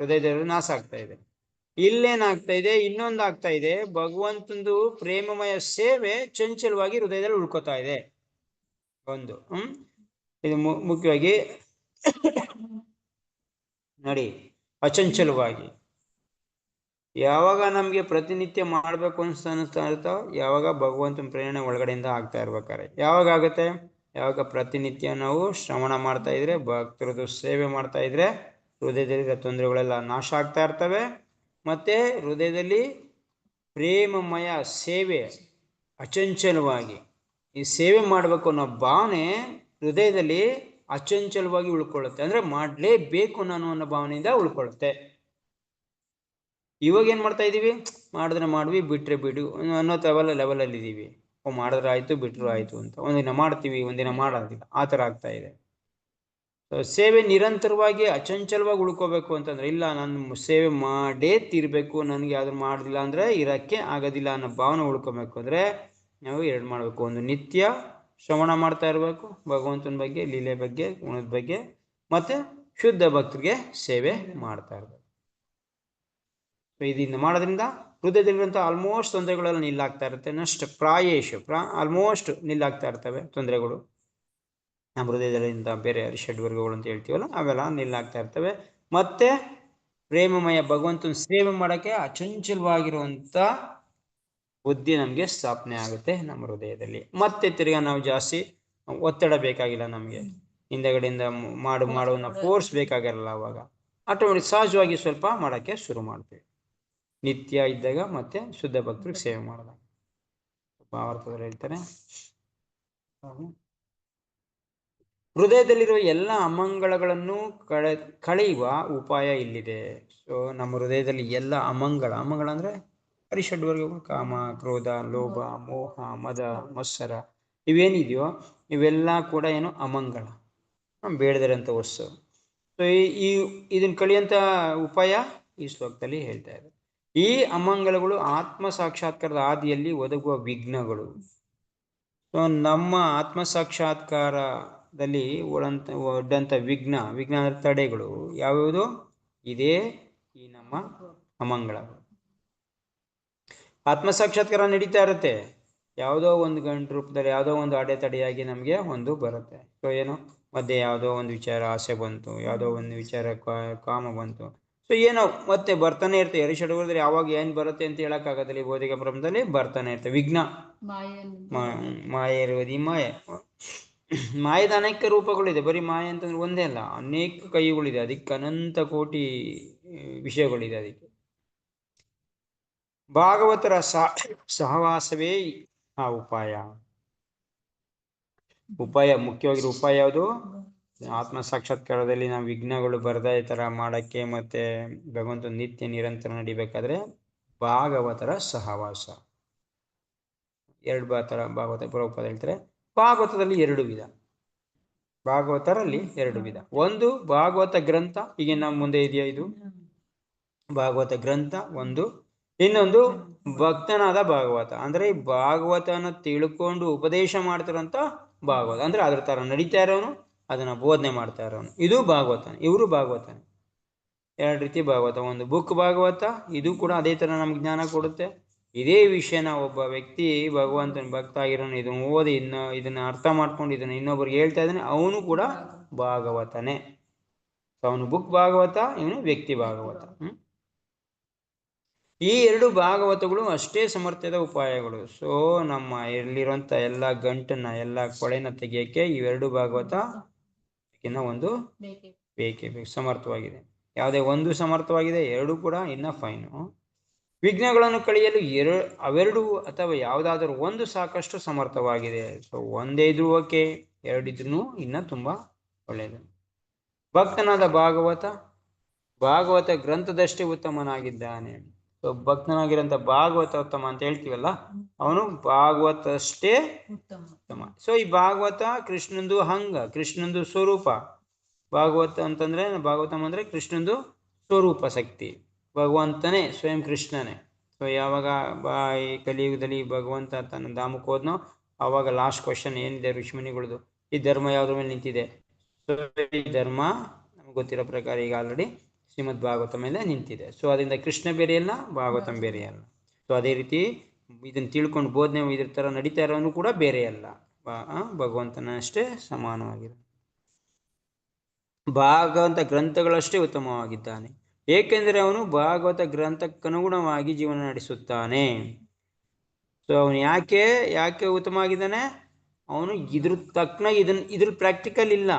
ಹೃದಯದಲ್ಲಿ ನಾಶ ಆಗ್ತಾ ಇದೆ. ಇಲ್ಲೇನಾಗ್ತಾ ಇದೆ, ಇನ್ನೊಂದು ಆಗ್ತಾ ಇದೆ, ಭಗವಂತಂದು ಪ್ರೇಮಮಯ ಸೇವೆ ಚಂಚಲವಾಗಿ ಹೃದಯದಲ್ಲಿ ಉಳ್ಕೋತಾ ಇದೆ. ಒಂದು ಇದು ಮುಖ್ಯವಾಗಿ ನೋಡಿ, ಅಚಂಚಲವಾಗಿ. ಯಾವಾಗ ನಮ್ಗೆ ಪ್ರತಿನಿತ್ಯ ಮಾಡ್ಬೇಕು ಅನಿಸ್ತಾ ಇರ್ತಾವ, ಯಾವಾಗ ಭಗವಂತನ ಪ್ರೇರಣೆ ಒಳಗಡೆಯಿಂದ ಆಗ್ತಾ ಇರ್ಬೇಕಾರೆ. ಯಾವಾಗ ಆಗುತ್ತೆ, ಯಾವಾಗ ಪ್ರತಿನಿತ್ಯ ನಾವು ಶ್ರವಣ ಮಾಡ್ತಾ ಇದ್ರೆ, ಭಕ್ತರದ್ದು ಸೇವೆ ಮಾಡ್ತಾ ಇದ್ರೆ ಹೃದಯದಲ್ಲಿ ತೊಂದರೆಗಳೆಲ್ಲ ನಾಶ ಆಗ್ತಾ ಇರ್ತವೆ. ಮತ್ತೆ ಹೃದಯದಲ್ಲಿ ಪ್ರೇಮಮಯ ಸೇವೆ ಅಚಂಚಲವಾಗಿ ಈ ಸೇವೆ ಮಾಡಬೇಕು ಅನ್ನೋ ಭಾವನೆ ಹೃದಯದಲ್ಲಿ ಅಚಂಚಲವಾಗಿ ಉಳ್ಕೊಳ್ಳುತ್ತೆ. ಅಂದ್ರೆ ಮಾಡಲೇಬೇಕು ನಾನು ಅನ್ನೋ ಭಾವನೆಯಿಂದ ಉಳ್ಕೊಳ್ಳುತ್ತೆ. ಇವಾಗ ಏನ್ ಮಾಡ್ತಾ ಇದೀವಿ, ಮಾಡಿದ್ರೆ ಮಾಡ್ವಿ, ಬಿಟ್ರೆ ಬಿಡು ಅನ್ನೋ ಲೆವೆಲಲ್ಲಿ ಇದೀವಿ. ಮಾಡಿದ್ರೆ ಆಯ್ತು, ಬಿಟ್ರು ಆಯ್ತು ಅಂತ. ಒಂದಿನ ಮಾಡ್ತೀವಿ, ಒಂದಿನ ಮಾಡೋದಿಲ್ಲ, ಆ ಥರ ಆಗ್ತಾ ಇದೆ. ಸೇವೆ ನಿರಂತರವಾಗಿ ಅಚಂಚಲವಾಗಿ ಉಳ್ಕೋಬೇಕು ಅಂತಂದ್ರೆ, ಇಲ್ಲ ನಾನು ಸೇವೆ ಮಾಡೇ ತೀರ್ಬೇಕು, ನನಗೆ ಯಾವ್ದು ಮಾಡೋದಿಲ್ಲ ಅಂದ್ರೆ ಇರಕ್ಕೆ ಆಗೋದಿಲ್ಲ ಅನ್ನೋ ಭಾವನೆ ಉಳ್ಕೋಬೇಕು ಅಂದ್ರೆ ನಾವು ಎರಡು ಮಾಡಬೇಕು. ಒಂದು ನಿತ್ಯ ಶ್ರವಣ ಮಾಡ್ತಾ ಇರಬೇಕು ಭಗವಂತನ ಬಗ್ಗೆ, ಲೀಲೆ ಬಗ್ಗೆ, ಗುಣದ ಬಗ್ಗೆ, ಮತ್ತೆ ಶುದ್ಧ ಭಕ್ತರಿಗೆ ಸೇವೆ ಮಾಡ್ತಾ ಇರ್ಬೇಕು. ಇದರಿಂದ ಮಾಡೋದ್ರಿಂದ ಹೃದಯದಲ್ಲಿರುವಂಥ ಆಲ್ಮೋಸ್ಟ್ ತೊಂದರೆಗಳೆಲ್ಲ ನಿಲ್ಲಾಗ್ತಾ ಇರುತ್ತೆ. ನಷ್ಟ ಪ್ರಾಯೇಶು ಆಲ್ಮೋಸ್ಟ್ ನಿಲ್ಲಾಗ್ತಾ ಇರ್ತವೆ ತೊಂದರೆಗಳು. ನಮ್ಮ ಹೃದಯದಲ್ಲಿಂದ ಬೇರೆ ಷಡ್ವರ್ಗಗಳು ಅಂತ ಹೇಳ್ತೀವಲ್ಲ, ಅವೆಲ್ಲ ನಿಲ್ಲಾಗ್ತಾ ಇರ್ತವೆ. ಮತ್ತೆ ಪ್ರೇಮಮಯ ಭಗವಂತನ ಸೇವೆ ಮಾಡೋಕ್ಕೆ ಅಚಂಚಲವಾಗಿರುವಂಥ ಬುದ್ಧಿ ನಮಗೆ ಸ್ಥಾಪನೆ ಆಗುತ್ತೆ ನಮ್ಮ ಹೃದಯದಲ್ಲಿ. ಮತ್ತೆ ತಿರ್ಗಾ ನಾವು ಜಾಸ್ತಿ ಒತ್ತಡ ಬೇಕಾಗಿಲ್ಲ ನಮಗೆ, ಹಿಂದಗಡೆಯಿಂದ ಮಾಡುವನ್ನ ಫೋರ್ಸ್ ಬೇಕಾಗಿರಲ್ಲ. ಅವಾಗ ಆಟೋಮೆಟಿಕ್ ಸಹಜವಾಗಿ ಸ್ವಲ್ಪ ಮಾಡೋಕ್ಕೆ ಶುರು ಮಾಡ್ತೀವಿ ನಿತ್ಯ ಇದ್ದಾಗ, ಮತ್ತೆ ಶುದ್ಧ ಭಕ್ತರಿಗೆ ಸೇವೆ ಮಾಡಿದಾಗ. ಭಾವಾರ್ಥದಲ್ಲಿ ಹೇಳ್ತಾರೆ, ಹೃದಯದಲ್ಲಿರುವ ಎಲ್ಲ ಅಮಂಗಳಗಳನ್ನು ಕಳೆಯುವ ಉಪಾಯ ಇಲ್ಲಿದೆ. ಸೊ ನಮ್ಮ ಹೃದಯದಲ್ಲಿ ಎಲ್ಲ ಅಮಂಗಳ ಅಂದ್ರೆ ಪರಿಷಡ್ವರ್ಗಗಳು, ಕಾಮ, ಕ್ರೋಧ, ಲೋಭ, ಮೋಹ, ಮದ, ಮತ್ಸರ ಇವೇನಿದೆಯೋ ಇವೆಲ್ಲ ಕೂಡ ಏನು ಅಮಂಗಳ, ಬೇಡದಿರಂತ ವಸ್ತು. ಸೊ ಇದನ್ನ ಕಳಿಯಂತ ಉಪಾಯ ಈ ಶ್ಲೋಕದಲ್ಲಿ ಹೇಳ್ತಾ ಇದೆ. ಈ ಅಮಂಗಲಗಳು ಆತ್ಮ ಸಾಕ್ಷಾತ್ಕಾರದ ಆದಿಯಲ್ಲಿ ಒದಗುವ ವಿಘ್ನಗಳು. ಸೊ ನಮ್ಮ ಆತ್ಮ ಸಾಕ್ಷಾತ್ಕಾರದಲ್ಲಿ ಒಡ್ಡಂತ ವಿಘ್ನ ಅಂದ್ರೆ ತಡೆಗಳು ಯಾವ್ಯಾವುದು ಇದೇ ಈ ನಮ್ಮ ಅಮಂಗಳಗಳು. ಆತ್ಮ ಸಾಕ್ಷಾತ್ಕಾರ ನಡೀತಾ ಇರುತ್ತೆ, ಯಾವುದೋ ಒಂದು ಗಂಟು ರೂಪದಲ್ಲಿ ಯಾವುದೋ ಒಂದು ಅಡೆತಡೆಯಾಗಿ ನಮಗೆ ಒಂದು ಬರುತ್ತೆ. ಸೊ ಏನು, ಮಧ್ಯೆ ಯಾವುದೋ ಒಂದು ವಿಚಾರ ಆಸೆ ಬಂತು, ಯಾವುದೋ ಒಂದು ವಿಚಾರ ಕಾಮ ಬಂತು. ಸೊ ಏನೋ ಮತ್ತೆ ಬರ್ತಾನೆ ಇರ್ತವೆ. ಅರಿಷಡ್ವರ್ಗದಲ್ಲಿ ಯಾವಾಗ ಏನ್ ಬರುತ್ತೆ ಅಂತ ಹೇಳಕ್ಕಾಗದಲ್ಲಿ, ಭೌತಿಕ ಪ್ರಪಂಚದಲ್ಲಿ ಬರ್ತಾನೆ ಇರ್ತವೆ ವಿಘ್ನ. ಮಾಯೆ ಇರುವುದು ಮಾಯದ ಅನೇಕ ರೂಪಗಳಿದೆ. ಬರೀ ಮಾಯೆ ಅಂತಂದ್ರೆ ಒಂದೇ ಅಲ್ಲ, ಅನೇಕ ಕೈಗಳಿದೆ. ಅದಕ್ಕೆ ಅನಂತ ಕೋಟಿ ವಿಷಯಗಳಿದೆ. ಅದಕ್ಕೆ ಭಾಗವತರ ಸಹವಾಸವೇ ಆ ಉಪಾಯ. ಮುಖ್ಯವಾಗಿರೋ ಉಪಾಯ ಯಾವುದು? ಆತ್ಮ ಸಾಕ್ಷಾತ್ಕಾರದಲ್ಲಿ ನಾವು ವಿಘ್ನಗಳು ಬರದ ಈ ತರ ಮಾಡಕ್ಕೆ, ಮತ್ತೆ ಭಗವಂತ ನಿತ್ಯ ನಿರಂತರ ನಡಿಬೇಕಾದ್ರೆ ಭಾಗವತರ ಸಹವಾಸ. ಭಾಗವತ ಪ್ರಭುಪಾದ ಹೇಳ್ತಾರೆ, ಭಾಗವತದಲ್ಲಿ ಎರಡು ವಿಧ. ಭಾಗವತರಲ್ಲಿ ಎರಡು ವಿಧ. ಒಂದು ಭಾಗವತ ಗ್ರಂಥ, ಈಗ ನಮ್ಮ ಮುಂದೆ ಇದೆಯಾ ಇದು ಭಾಗವತ ಗ್ರಂಥ ಒಂದು. ಇನ್ನೊಂದು ಭಕ್ತನಾದ ಭಾಗವತ, ಅಂದ್ರೆ ಭಾಗವತನ ತಿಳ್ಕೊಂಡು ಉಪದೇಶ ಮಾಡ್ತಿರೋಂಥ ಭಾಗವತ, ಅಂದ್ರೆ ಅದ್ರ ತರ ನಡೀತಾ ಇರೋನು, ಅದನ್ನ ಬೋಧನೆ ಮಾಡ್ತಾ ಇರೋನು, ಇದು ಭಾಗವತನ. ಇವರು ಭಾಗವತನ. ಎರಡು ರೀತಿ ಭಾಗವತ. ಒಂದು ಬುಕ್ ಭಾಗವತ, ಇದು ಕೂಡ ಅದೇ ತರ ನಮ್ಗೆ ಜ್ಞಾನ ಕೊಡುತ್ತೆ. ಇದೇ ವಿಷಯನ ಒಬ್ಬ ವ್ಯಕ್ತಿ ಭಗವಂತನ ಭಕ್ತ ಆಗಿರೋನು ಇದನ್ನ ಓದಿ ಇದನ್ನ ಅರ್ಥ ಮಾಡ್ಕೊಂಡು ಇದನ್ನ ಇನ್ನೊಬ್ರಿಗೆ ಹೇಳ್ತಾ ಇದ್ದಾನೆ, ಅವನು ಕೂಡ ಭಾಗವತನೇ. ಅವನು ಬುಕ್ ಭಾಗವತ, ಇವನು ವ್ಯಕ್ತಿ ಭಾಗವತ. ಈ ಎರಡು ಭಾಗವತಗಳು ಅಷ್ಟೇ ಸಮರ್ಥ್ಯದ ಉಪಾಯಗಳು. ಸೊ ನಮ್ಮ ಇಲ್ಲಿರುವಂತ ಎಲ್ಲ ಗಂಟನ್ನ ಎಲ್ಲ ಕೊಳೆನ ತೆಗಿಯಕ್ಕೆ ಇವೆರಡು ಭಾಗವತ ಒಂದು ಬೇಕೇ ಬೇಕು, ಸಮರ್ಥವಾಗಿದೆ. ಯಾವುದೇ ಒಂದು ಸಮರ್ಥವಾಗಿದೆ, ಎರಡು ಕೂಡ ಇನ್ನ ಫೈನು. ವಿಘ್ನಗಳನ್ನು ಕಳೆಯಲು ಅವೆರಡು ಅಥವಾ ಯಾವುದಾದ್ರೂ ಒಂದು ಸಾಕಷ್ಟು ಸಮರ್ಥವಾಗಿದೆ. ಸೊ ಒಂದೇ ಇದ್ರೂ ಓಕೆ, ಎರಡಿದ್ರೂ ಇನ್ನ ತುಂಬಾ ಒಳ್ಳೆಯದು. ಭಕ್ತನಾದ ಭಾಗವತ ಗ್ರಂಥದಷ್ಟೇ ಉತ್ತಮನಾಗಿದ್ದಾನೆ. ಸೊ ಭಕ್ತನಾಗಿರೋಂಥ ಭಾಗವತ ಉತ್ತಮ ಅಂತ ಹೇಳ್ತೀವಲ್ಲ, ಅವನು ಭಾಗವತ ಅಷ್ಟೇ ಉತ್ತಮ. ಸೊ ಈ ಭಾಗವತ ಕೃಷ್ಣಂದು ಕೃಷ್ಣಂದು ಸ್ವರೂಪ. ಭಾಗವತ ಅಂತಂದ್ರೆ ಭಾಗವತಂ ಅಂದ್ರೆ ಕೃಷ್ಣಂದು ಸ್ವರೂಪ ಶಕ್ತಿ, ಭಗವಂತನೇ ಸ್ವಯಂ ಕೃಷ್ಣನೇ. ಸೊ ಯಾವಾಗ ಈ ಕಲಿಯುಗದಲ್ಲಿ ಭಗವಂತ ತನ್ನ ಧಾಮಕ್ಕೆ ಹೋದ್ನೋ ಆವಾಗ ಲಾಸ್ಟ್ ಕ್ವಶನ್ ಏನಿದೆ ಋಷಿಮುನಿಗಳದು, ಈ ಧರ್ಮ ಯಾವ್ದ್ರ ಮೇಲೆ ನಿಂತಿದೆ? ಸೊ ಈ ಧರ್ಮ ನಮ್ಗೆ ಗೊತ್ತಿರೋ ಪ್ರಕಾರ ಈಗ ಆಲ್ರೆಡಿ ಶ್ರೀಮದ್ ಭಾಗವತ ಮೇಲೆ ನಿಂತಿದೆ. ಸೊ ಅದರಿಂದ ಕೃಷ್ಣ ಬೇರೆಯಲ್ಲ, ಭಾಗವತಂ ಬೇರೆಯಲ್ಲ. ಸೊ ಅದೇ ರೀತಿ ಇದನ್ನ ತಿಳ್ಕೊಂಡು ಬೋಧನೆ ಇದ್ರ ತರ ನಡೀತಾ ಇರೋನು ಕೂಡ ಬೇರೆಯಲ್ಲ, ಭಗವಂತನ ಅಷ್ಟೇ ಸಮಾನವಾಗಿದೆ. ಭಾಗವತ ಗ್ರಂಥಗಳಷ್ಟೇ ಉತ್ತಮವಾಗಿದ್ದಾನೆ, ಏಕೆಂದರೆ ಅವನು ಭಾಗವತ ಗ್ರಂಥಕ್ಕನುಗುಣವಾಗಿ ಜೀವನ ನಡೆಸುತ್ತಾನೆ. ಸೊ ಅವನು ಯಾಕೆ ಉತ್ತಮ ಆಗಿದ್ದಾನೆ? ಅವನು ಇದ್ರ ತಕ್ಕನಾಗಿ ಇದ್ರ ಪ್ರಾಕ್ಟಿಕಲ್ ಇಲ್ಲ.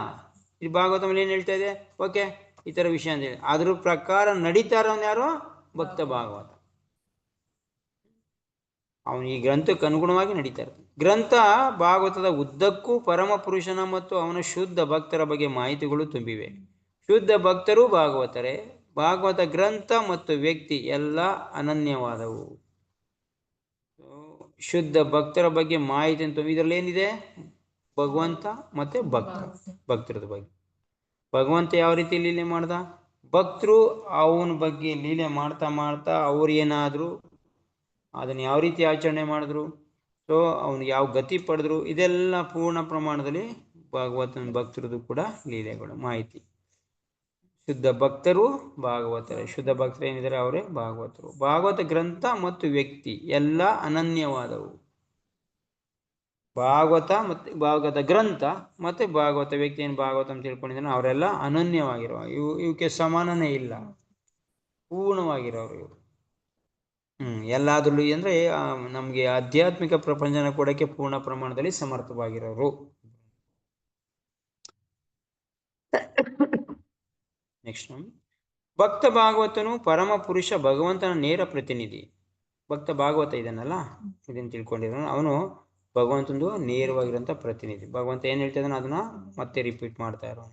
ಇದು ಭಾಗವತ ಮೇಲೆ ಏನ್ ಹೇಳ್ತಾ ಇದೆ, ಓಕೆ ಈ ತರ ವಿಷಯ ಅಂತ ಹೇಳಿ ಅದ್ರ ಪ್ರಕಾರ ನಡೀತಾ ಇರೋನು ಯಾರು? ಭಕ್ತ ಭಾಗವತ. ಅವನು ಈ ಗ್ರಂಥಕ್ಕೆ ಅನುಗುಣವಾಗಿ ನಡೀತಾ ಇರ್ತಾನೆ. ಗ್ರಂಥ ಭಾಗವತದ ಉದ್ದಕ್ಕೂ ಪರಮ ಪುರುಷನ ಮತ್ತು ಅವನ ಶುದ್ಧ ಭಕ್ತರ ಬಗ್ಗೆ ಮಾಹಿತಿಗಳು ತುಂಬಿವೆ. ಶುದ್ಧ ಭಕ್ತರು ಭಾಗವತರೇ. ಭಾಗವತ ಗ್ರಂಥ ಮತ್ತು ವ್ಯಕ್ತಿ ಎಲ್ಲ ಅನನ್ಯವಾದವು. ಶುದ್ಧ ಭಕ್ತರ ಬಗ್ಗೆ ಮಾಹಿತಿ ಅಂತ ಇದರಲ್ಲಿ ಏನಿದೆ? ಭಗವಂತ ಮತ್ತೆ ಭಕ್ತರದ ಬಗ್ಗೆ. ಭಗವಂತ ಯಾವ ರೀತಿ ಲೀಲೆ ಮಾಡ್ದ, ಭಕ್ತರು ಅವನ ಬಗ್ಗೆ ಲೀಲೆ ಮಾಡ್ತಾ ಅವ್ರು ಏನಾದ್ರು ಅದನ್ನ ಯಾವ ರೀತಿ ಆಚರಣೆ ಮಾಡಿದ್ರು, ಸೊ ಅವನು ಯಾವ ಗತಿ ಪಡೆದ್ರು, ಇದೆಲ್ಲ ಪೂರ್ಣ ಪ್ರಮಾಣದಲ್ಲಿ ಭಾಗವತನ ಭಕ್ತರದು ಕೂಡ ಲೀಲೆಗಳು ಮಾಹಿತಿ. ಶುದ್ಧ ಭಕ್ತರು ಭಾಗವತರೇ. ಶುದ್ಧ ಭಕ್ತರು ಏನಿದ್ದಾರೆ ಅವರೇ ಭಾಗವತರು. ಭಾಗವತ ಗ್ರಂಥ ಮತ್ತು ವ್ಯಕ್ತಿ ಎಲ್ಲ ಅನನ್ಯವಾದವು. ಭಾಗವತ ಗ್ರಂಥ ಮತ್ತೆ ಭಾಗವತ ವ್ಯಕ್ತಿ ಏನು ಭಾಗವತ ಅಂತ ತಿಳ್ಕೊಂಡಿದ್ದಾನೆ ಅವರೆಲ್ಲ ಅನನ್ಯವಾಗಿರುವ ಇವಕ್ಕೆ ಸಮಾನನೇ ಇಲ್ಲ, ಪೂರ್ಣವಾಗಿರೋರು ಇವರು. ಎಲ್ಲಾದ್ರೂ ಅಂದ್ರೆ ನಮ್ಗೆ ಆಧ್ಯಾತ್ಮಿಕ ಪ್ರಪಂಚನ ಕೊಡಕ್ಕೆ ಪೂರ್ಣ ಪ್ರಮಾಣದಲ್ಲಿ ಸಮರ್ಥವಾಗಿರೋರು. ನೆಕ್ಸ್ಟ್, ಭಕ್ತ ಭಾಗವತನು ಪರಮ ಪುರುಷ ಭಗವಂತನ ನೇರ ಪ್ರತಿನಿಧಿ. ಭಕ್ತ ಭಾಗವತ ಇದನ್ನಲ್ಲ, ಇದನ್ನು ತಿಳ್ಕೊಂಡಿರೋ ಅವನು ಭಗವಂತಂದು ನೇರವಾಗಿರೋಂಥ ಪ್ರತಿನಿಧಿ. ಭಗವಂತ ಏನ್ ಹೇಳ್ತಾ ಇದ್ದಾನೆ ಅದನ್ನ ಮತ್ತೆ ರಿಪೀಟ್ ಮಾಡ್ತಾ ಇರೋ.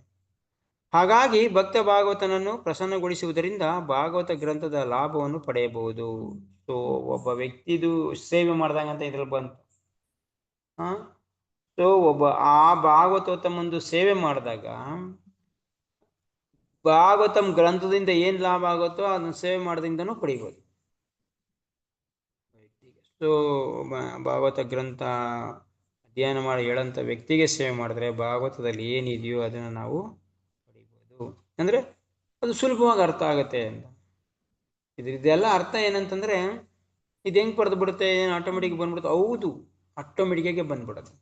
ಹಾಗಾಗಿ ಭಕ್ತ ಭಾಗವತನನ್ನು ಪ್ರಸನ್ನಗೊಳಿಸುವುದರಿಂದ ಭಾಗವತ ಗ್ರಂಥದ ಲಾಭವನ್ನು ಪಡೆಯಬಹುದು. ಸೊ ಒಬ್ಬ ವ್ಯಕ್ತಿದು ಸೇವೆ ಮಾಡ್ದಂಗ ಅಂತ ಇದ್ರಲ್ಲಿ ಬಂತು. ಸೊ ಒಬ್ಬ ಆ ಭಾಗವತೋತ್ತಮಂದು ಸೇವೆ ಮಾಡಿದಾಗ ಭಾಗವತಂ ಗ್ರಂಥದಿಂದ ಏನ್ ಲಾಭ ಆಗುತ್ತೋ ಅದನ್ನ ಸೇವೆ ಮಾಡೋದ್ರಿಂದನೂ ಪಡಿಬೋದು. ಸೊ ಭಾಗವತ ಗ್ರಂಥ ಅಧ್ಯಯನ ಮಾಡಿ ಹೇಳಂತ ವ್ಯಕ್ತಿಗೆ ಸೇವೆ ಮಾಡಿದ್ರೆ ಭಾಗವತದಲ್ಲಿ ಏನಿದೆಯೋ ಅದನ್ನ ನಾವು ಪಡಿಬೋದು. ಅಂದ್ರೆ ಅದು ಸುಲಭವಾಗಿ ಅರ್ಥ ಆಗತ್ತೆ ಅಂತ. ಇದೆಲ್ಲ ಅರ್ಥ ಏನಂತಂದ್ರೆ ಇದು ಹೆಂಗ್ ಪಡೆದು ಬಿಡುತ್ತೆ, ಏನು ಆಟೋಮೆಟಿಕ್ ಬಂದ್ಬಿಡುತ್ತೆ? ಹೌದು, ಆಟೋಮೆಟಿಕ್ಕಾಗೆ ಬಂದ್ಬಿಡುತ್ತೆ.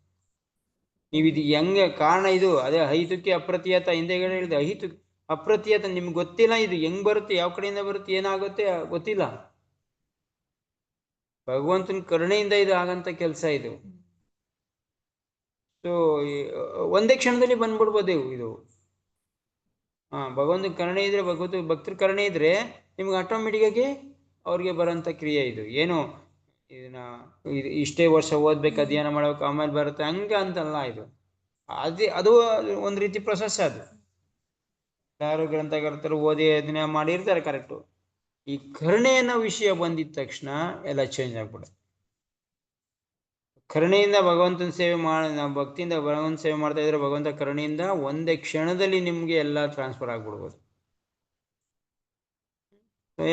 ನೀವು ಇದು ಹೆಂಗೆ ಕಾರಣ ಇದು ಅದೇ ಅಹಿತುಕ್ಕೆ ಅಪ್ರತಿಯತ ಹಿಂದೆಗಡೆ ಹೇಳಿದೆ. ಅಪ್ರತಿಯತ ನಿಮ್ಗೆ ಗೊತ್ತಿಲ್ಲ, ಇದು ಹೆಂಗ್ ಬರುತ್ತೆ, ಯಾವ ಕಡೆಯಿಂದ ಬರುತ್ತೆ, ಏನಾಗುತ್ತೆ ಗೊತ್ತಿಲ್ಲ. ಭಗವಂತನ ಕರುಣೆಯಿಂದ ಇದು ಆಗಂತ ಕೆಲಸ ಇದು. ಸೊ ಒಂದೇ ಕ್ಷಣದಲ್ಲಿ ಬಂದ್ಬಿಡ್ಬೋದು ಇದು. ಭಗವಂತನ ಕರುಣೆ ಇದ್ರೆ, ಭಕ್ತರ ಕರುಣೆ ಇದ್ರೆ ನಿಮ್ಗೆ ಆಟೋಮೆಟಿಕ್ ಆಗಿ ಅವ್ರಿಗೆ ಬರೋಂಥ ಕ್ರಿಯೆ ಇದು. ಏನು ಇದನ್ನ ಇಷ್ಟೇ ವರ್ಷ ಓದ್ಬೇಕು, ಅಧ್ಯಯನ ಮಾಡ್ಬೇಕು, ಆಮೇಲೆ ಬರುತ್ತೆ ಹಂಗ ಅಂತಲ್ಲ ಇದು. ಅದು ಒಂದು ರೀತಿ ಪ್ರೊಸೆಸ್. ಅದು ಯಾರು ಗ್ರಂಥಕರ್ತರು ಓದಿ ಅದನ್ನ ಮಾಡಿರ್ತಾರೆ ಕರೆಕ್ಟು. ಈ ಕರುಣೆ ಅನ್ನೋ ವಿಷಯ ಬಂದಿದ ತಕ್ಷಣ ಎಲ್ಲ ಚೇಂಜ್ ಆಗ್ಬಿಡುತ್ತೆ. ಕರುಣೆಯಿಂದ ಭಗವಂತನ ಸೇವೆ ನಾವು ಭಕ್ತಿಯಿಂದ ಭಗವಂತ ಸೇವೆ ಮಾಡ್ತಾ ಇದ್ರೆ ಭಗವಂತ ಕರುಣೆಯಿಂದ ಒಂದೇ ಕ್ಷಣದಲ್ಲಿ ನಿಮ್ಗೆ ಎಲ್ಲ ಟ್ರಾನ್ಸ್ಫರ್ ಆಗ್ಬಿಡ್ಬೋದು.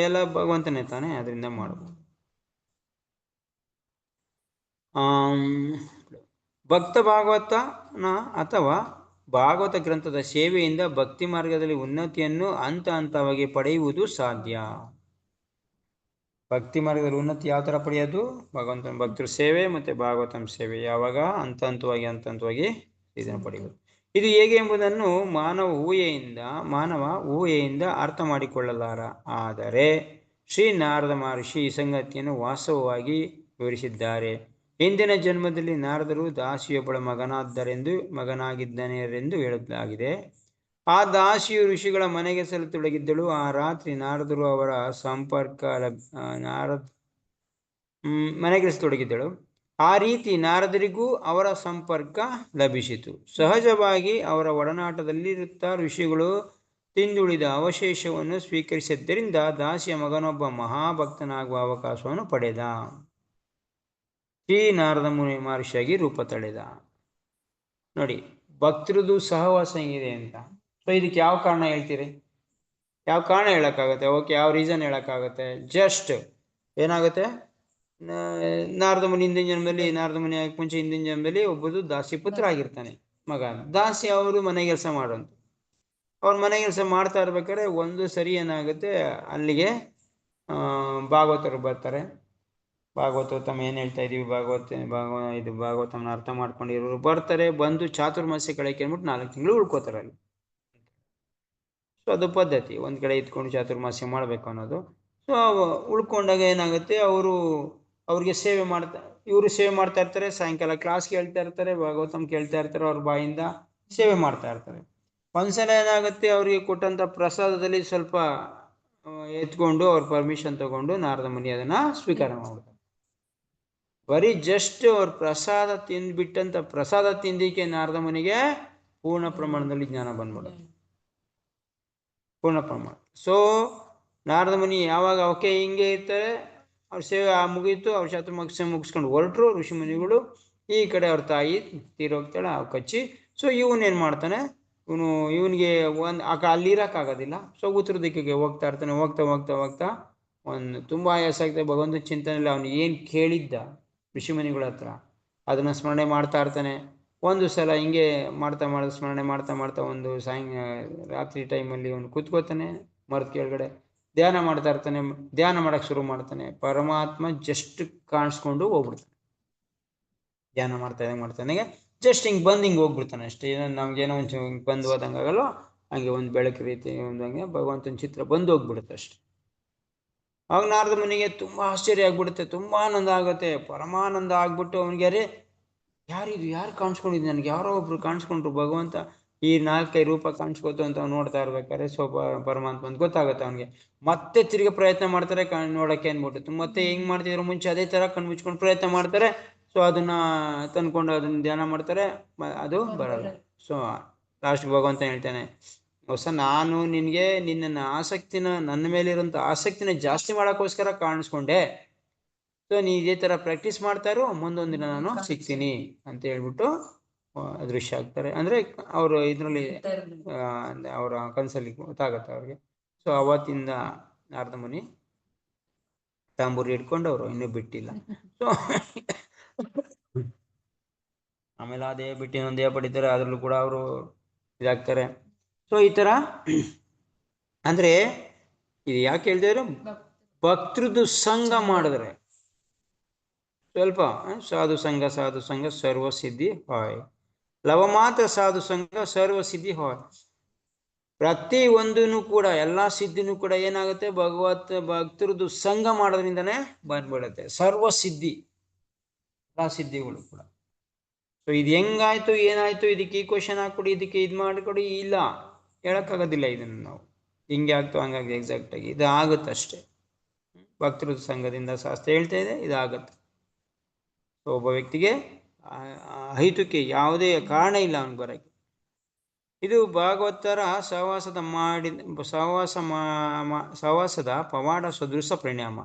ಎಲ್ಲ ಭಗವಂತನೇ ತಾನೇ, ಅದರಿಂದ ಮಾಡ್ಬೋದು. ಭಕ್ತ ಭಾಗವತನ ಅಥವಾ ಭಾಗವತ ಗ್ರಂಥದ ಸೇವೆಯಿಂದ ಭಕ್ತಿ ಮಾರ್ಗದಲ್ಲಿ ಉನ್ನತಿಯನ್ನು ಹಂತ ಹಂತವಾಗಿ ಪಡೆಯುವುದು ಸಾಧ್ಯ. ಭಕ್ತಿ ಮಾರ್ಗದಲ್ಲಿ ಉನ್ನತಿ ಯಾವ ಥರ ಪಡೆಯೋದು? ಭಗವಂತನ ಭಕ್ತರ ಸೇವೆ ಮತ್ತು ಭಾಗವತನ ಸೇವೆ ಯಾವಾಗ ಹಂತ ಹಂತವಾಗಿ ಇದನ್ನು ಪಡೆಯುವುದು. ಇದು ಹೇಗೆ ಎಂಬುದನ್ನು ಮಾನವ ಊಹೆಯಿಂದ ಅರ್ಥ ಮಾಡಿಕೊಳ್ಳಲಾರ. ಆದರೆ ಶ್ರೀ ನಾರದ ಮಹರ್ಷಿ ಈ ಸಂಗತಿಯನ್ನು ವಾಸ್ತವವಾಗಿ ವಿವರಿಸಿದ್ದಾರೆ. ಹಿಂದಿನ ಜನ್ಮದಲ್ಲಿ ನಾರದರು ದಾಸಿಯೊಬ್ಬಳ ಮಗನಾಗಿದ್ದನೆಂದು ಹೇಳಲಾಗಿದೆ. ಆ ದಾಸಿಯು ಋಷಿಗಳ ಮನೆಗೆ ಸಲ್ಲತೊಡಗಿದ್ದಳು. ಆ ರಾತ್ರಿ ನಾರದರು ಅವರ ಮನೆಗೆಸತೊಡಗಿದ್ದಳು. ಆ ರೀತಿ ನಾರದರಿಗೂ ಅವರ ಸಂಪರ್ಕ ಲಭಿಸಿತು. ಸಹಜವಾಗಿ ಅವರ ಒಡನಾಟದಲ್ಲಿರುತ್ತಾ ಋಷಿಗಳು ತಿಂದುಳಿದ ಅವಶೇಷವನ್ನು ಸ್ವೀಕರಿಸಿದ್ದರಿಂದ ದಾಸಿಯ ಮಗನೊಬ್ಬ ಮಹಾಭಕ್ತನಾಗುವ ಅವಕಾಶವನ್ನು ಪಡೆದ. ಶ್ರೀ ನಾರದ ಮುನಿ ಮಹರ್ಷಿಯಾಗಿ ರೂಪ ತಳೆದ. ನೋಡಿ, ಭಕ್ತರದು ಸಹವಾಸ ಹೆಂಗಿದೆ ಅಂತ. ಸೊ ಇದಕ್ಕೆ ಯಾವ ಕಾರಣ ಹೇಳ್ತೀರಿ? ಯಾವ ಕಾರಣ ಹೇಳಕ್ಕಾಗತ್ತೆ? ಓಕೆ, ಯಾವ ರೀಸನ್ ಹೇಳಕ್ಕಾಗತ್ತೆ? ಜಸ್ಟ್ ಏನಾಗುತ್ತೆ, ನಾರದ ಮುನಿ ಹಿಂದಿನ ಜನ್ಮದಲ್ಲಿ, ನಾರದ ಮುನಿ ಆಗಕ್ಕೆ ಮುಂಚೆ ಹಿಂದಿನ ಜನ್ಮದಲ್ಲಿ ಒಬ್ಬದು ದಾಸಿ ಪುತ್ರ ಆಗಿರ್ತಾನೆ, ಮಗ. ದಾಸಿ ಅವರು ಮನೆ ಕೆಲಸ ಮಾಡೋಂತ. ಅವ್ರ ಮನೆ ಕೆಲಸ ಮಾಡ್ತಾ ಇರ್ಬೇಕಾದ್ರೆ ಒಂದು ಸರಿ ಏನಾಗುತ್ತೆ, ಅಲ್ಲಿಗೆ ಭಾಗವತರು ಬರ್ತಾರೆ. ಭಾಗವತ ತಮ್ಮ ಏನು ಹೇಳ್ತಾ ಇದೀವಿ, ಭಾಗವತನ ಅರ್ಥ ಮಾಡ್ಕೊಂಡಿರೋರು ಬರ್ತಾರೆ. ಬಂದು ಚಾತುರ್ಮಾಸ್ಯ ಕಳೆಕೆ ಅಂದ್ಬಿಟ್ಟು 4 ತಿಂಗಳು ಉಳ್ಕೋತಾರೆ ಅಲ್ಲಿ. ಸೊ ಅದು ಪದ್ಧತಿ, ಒಂದ್ ಕಡೆ ಇದ್ಕೊಂಡು ಚಾತುರ್ಮಾಸ್ಯ ಮಾಡ್ಬೇಕು ಅನ್ನೋದು. ಸೊ ಉಳ್ಕೊಂಡಾಗ ಏನಾಗುತ್ತೆ, ಅವ್ರಿಗೆ ಸೇವೆ ಇವರು ಸೇವೆ ಮಾಡ್ತಾ ಇರ್ತಾರೆ. ಸಾಯಂಕಾಲ ಕ್ಲಾಸ್ ಕೇಳ್ತಾ ಇರ್ತಾರೆ, ಭಾಗವತಂ ಕೇಳ್ತಾ ಇರ್ತಾರೆ, ಅವ್ರ ಬಾಯಿಂದ ಸೇವೆ ಮಾಡ್ತಾ ಇರ್ತಾರೆ. ಒಂದ್ಸಲ ಏನಾಗುತ್ತೆ, ಅವ್ರಿಗೆ ಕೊಟ್ಟಂತ ಪ್ರಸಾದದಲ್ಲಿ ಸ್ವಲ್ಪ ಎತ್ಕೊಂಡು ಅವ್ರ ಪರ್ಮಿಷನ್ ತಗೊಂಡು ನಾರದ ಮುನಿ ಅದನ್ನ ಸ್ವೀಕಾರ ಮಾಡ್ತಾರೆ. ಬರೀ ಜಸ್ಟ್ ಅವ್ರ ಪ್ರಸಾದ ತಿಂದ್ಬಿಟ್ಟಂತ ಪ್ರಸಾದ ತಿಂದಿಕ್ಕೆ ನಾರದ ಮುನಿಗೆ ಪೂರ್ಣ ಪ್ರಮಾಣದಲ್ಲಿ ಜ್ಞಾನ ಬಂದ್ಬಿಡುತ್ತೆ, ಪೂರ್ಣ ಪ್ರಮಾಣ. ಸೊ ನಾರದ ಮುನಿ ಯಾವಾಗ ಓಕೆ ಹಿಂಗೆ ಇರ್ತಾರೆ, ಅವ್ರ ಸೇವೆ ಮುಗೀತು, ಅವ್ರ ಚಾತುರ್ಮಾಸ್ಯ ಮುಗಿಸ್ಕೊಂಡು ಹೊರಟ್ರು ಋಷಿ ಮುನಿಗಳು. ಈ ಕಡೆ ಅವ್ರ ತಾಯಿ ತೀರೋಗ್ತಾಳೆ, ಅವ್ ಕಚ್ಚಿ. ಸೊ ಇವನೇನ್ ಮಾಡ್ತಾನೆ, ಇವನಿಗೆ ಅಲ್ಲಿರಕ್ಕಾಗೋದಿಲ್ಲ. ಸೊ ಉತ್ತರ ದಿಕ್ಕಿಗೆ ಹೋಗ್ತಾ ಇರ್ತಾನೆ. ಹೋಗ್ತಾ ಒಂದು ತುಂಬಾ ಆಯಾಸ ಆಗ್ತದೆ. ಭಗವಂತ ಚಿಂತನೆಯಲ್ಲಿ ಅವನು ಏನ್ ಕೇಳಿದ್ದ ಋಷಿಮುನಿಗಳ ಹತ್ರ ಅದನ್ನ ಸ್ಮರಣೆ ಮಾಡ್ತಾ ಇರ್ತಾನೆ. ಒಂದು ಸಲ ಹಿಂಗೆ ಸ್ಮರಣೆ ಮಾಡ್ತಾ ಒಂದು ರಾತ್ರಿ ಟೈಮಲ್ಲಿ ಅವನು ಕೂತ್ಕೋತಾನೆ ಮರದ ಕೆಳಗಡೆ, ಧ್ಯಾನ ಮಾಡ್ತಾ ಇರ್ತಾನೆ. ಧ್ಯಾನ ಮಾಡಕ್ ಶುರು ಮಾಡ್ತಾನೆ. ಪರಮಾತ್ಮ ಜಸ್ಟ್ ಕಾಣಿಸ್ಕೊಂಡು ಹೋಗ್ಬಿಡ್ತಾನೆ. ಧ್ಯಾನ ಮಾಡ್ತಾನೆ ಜಸ್ಟ್ ಹಿಂಗೆ ಹೋಗ್ಬಿಡ್ತಾನೆ ಅಷ್ಟೇ. ನಮ್ಗೇನೋ ಒಂದು ಬಂದು ಹೋದಂಗಾಗಲ್ಲ, ಹಂಗೆ ಒಂದು ಬೆಳಕು ರೀತಿ ಹಂಗೆ ಭಗವಂತನ ಚಿತ್ರ ಬಂದು ಹೋಗ್ಬಿಡುತ್ತೆ ಅಷ್ಟೆ. ಆಗ ನಾರದ ಮುನಿಗೆ ತುಂಬಾ ಆಶ್ಚರ್ಯ ಆಗ್ಬಿಡುತ್ತೆ, ತುಂಬಾ ಆನಂದ ಆಗುತ್ತೆ, ಪರಮಾನಂದ ಆಗ್ಬಿಟ್ಟು ಅವನಿಗೆ ಅರೆ ಯಾರು ಕಾಣಿಸ್ಕೊಂಡಿದ್, ನನಗೆ ಯಾರೋ ಒಬ್ರು ಕಾಣಿಸ್ಕೊಂಡ್ರು, ಭಗವಂತ ಈ 4-5 ರೂಪ ಕಾಣಿಸ್ಕೋತು ಅಂತ ನೋಡ್ತಾ ಇರ್ಬೇಕಾದ್ರೆ ಪರಮಾತ್ಮ ಅಂತ ಗೊತ್ತಾಗುತ್ತೆ ಅವನಿಗೆ. ಮತ್ತೆ ತಿರುಗಿ ಪ್ರಯತ್ನ ಮಾಡ್ತಾರೆ ನೋಡಕ್ಕೆ ಅನ್ಬಿಟ್ಟು. ಮತ್ತೆ ಹೆಂಗ್ ಮಾಡ್ತಿದ್ರು ಮುಂಚೆ ಅದೇ ತರ ಕಣ್ಮುಚ್ಕೊಂಡು ಪ್ರಯತ್ನ ಮಾಡ್ತಾರೆ. ಸೊ ಅದನ್ನ ತಂದ್ಕೊಂಡು ಅದನ್ನ ಧ್ಯಾನ ಮಾಡ್ತಾರೆ, ಅದು ಬರಲ್ಲ. ಸೊ ಲಾಸ್ಟ್ ಭಗವಂತ ಹೇಳ್ತಾನೆ, ನಾನು ನಿನ್ಗೆ ನನ್ನ ಮೇಲಿರುವಂತ ಆಸಕ್ತಿನ ಜಾಸ್ತಿ ಮಾಡೋಕ್ಕೋಸ್ಕರ ಕಾಣಿಸ್ಕೊಂಡೆ. ಸೊ ನೀ ಇದೇ ತರ ಪ್ರಾಕ್ಟೀಸ್ ಮಾಡ್ತಾರೋ, ಮುಂದೊಂದು ದಿನ ನಾನು ಸಿಗ್ತೀನಿ ಅಂತ ಹೇಳ್ಬಿಟ್ಟು ಅದೃಶ್ಯ ಆಗ್ತಾರೆ. ಅಂದ್ರೆ ಅವರು ಇದ್ರಲ್ಲಿ ಅವರ ಕನಸಲ್ಲಿ ಗೊತ್ತಾಗತ್ತೆ ಅವ್ರಿಗೆ. ಸೊ ಅವತ್ತಿಂದ ನಾರದ ಮುನಿ ತಾಂಬೂರಿ ಇಟ್ಕೊಂಡು ಅವರು ಇನ್ನೂ ಬಿಟ್ಟಿಲ್ಲ. ಸೊ ಆಮೇಲೆ ಅದೇ ಬಿಟ್ಟು ಇನ್ನೊಂದೇ ಪಡಿತಾರೆ, ಅದ್ರಲ್ಲೂ ಕೂಡ ಅವರು ಇದಾಗ್ತಾರೆ. ಸೊ ಈ ತರ ಅಂದ್ರೆ ಇದು ಯಾಕೆ ಹೇಳ್ತಿದ್ರು, ಭಕ್ತರದ್ದು ಸಂಘ ಮಾಡಿದ್ರೆ ಸ್ವಲ್ಪ ಸಾಧು ಸಂಘ ಸರ್ವಸಿದ್ಧಿ ಹಾಯ್, ಲವ ಮಾತ್ರ ಸಾಧು ಸಂಘ ಸರ್ವಸಿದ್ಧಿ ಹಾಯ್. ಪ್ರತಿ ಒಂದೂ ಕೂಡ ಎಲ್ಲಾ ಸಿದ್ಧಿನೂ ಕೂಡ ಏನಾಗುತ್ತೆ, ಭಕ್ತರದ್ದು ಸಂಘ ಮಾಡೋದ್ರಿಂದನೇ ಬಂದ್ಬಿಡುತ್ತೆ ಸರ್ವಸಿದ್ಧಿ, ಎಲ್ಲಾ ಸಿದ್ಧಿಗಳು ಕೂಡ. ಸೊ ಇದು ಹೆಂಗಾಯ್ತು ಏನಾಯ್ತು, ಇದಕ್ಕೆ ಈ ಕ್ವಶನ್ ಹಾಕೊಡಿ, ಇದಕ್ಕೆ ಇದು ಮಾಡಿಕೊಡಿ, ಇಲ್ಲ ಹೇಳಕ್ಕಾಗೋದಿಲ್ಲ. ಇದನ್ನು ನಾವು ಹಿಂಗೆ ಆಗ್ತು ಹಂಗಾಗಿ ಎಕ್ಸಾಕ್ಟ್ ಆಗಿ ಇದು ಆಗುತ್ತಷ್ಟೇ. ಭಕ್ತರದ್ದು ಸಂಘದಿಂದ ಶಾಸ್ತ್ರ ಹೇಳ್ತಾ ಇದೆ, ಇದಾಗತ್ತೆ. ಸೊ ಒಬ್ಬ ವ್ಯಕ್ತಿಗೆ ಅಹಿತಕ್ಕೆ ಯಾವುದೇ ಕಾರಣ ಇಲ್ಲ ಅವನು ಬರಕ್ಕೆ. ಇದು ಭಾಗವತರ ಸಹವಾಸದ ಪವಾಡ ಸದೃಶ ಪರಿಣಾಮ.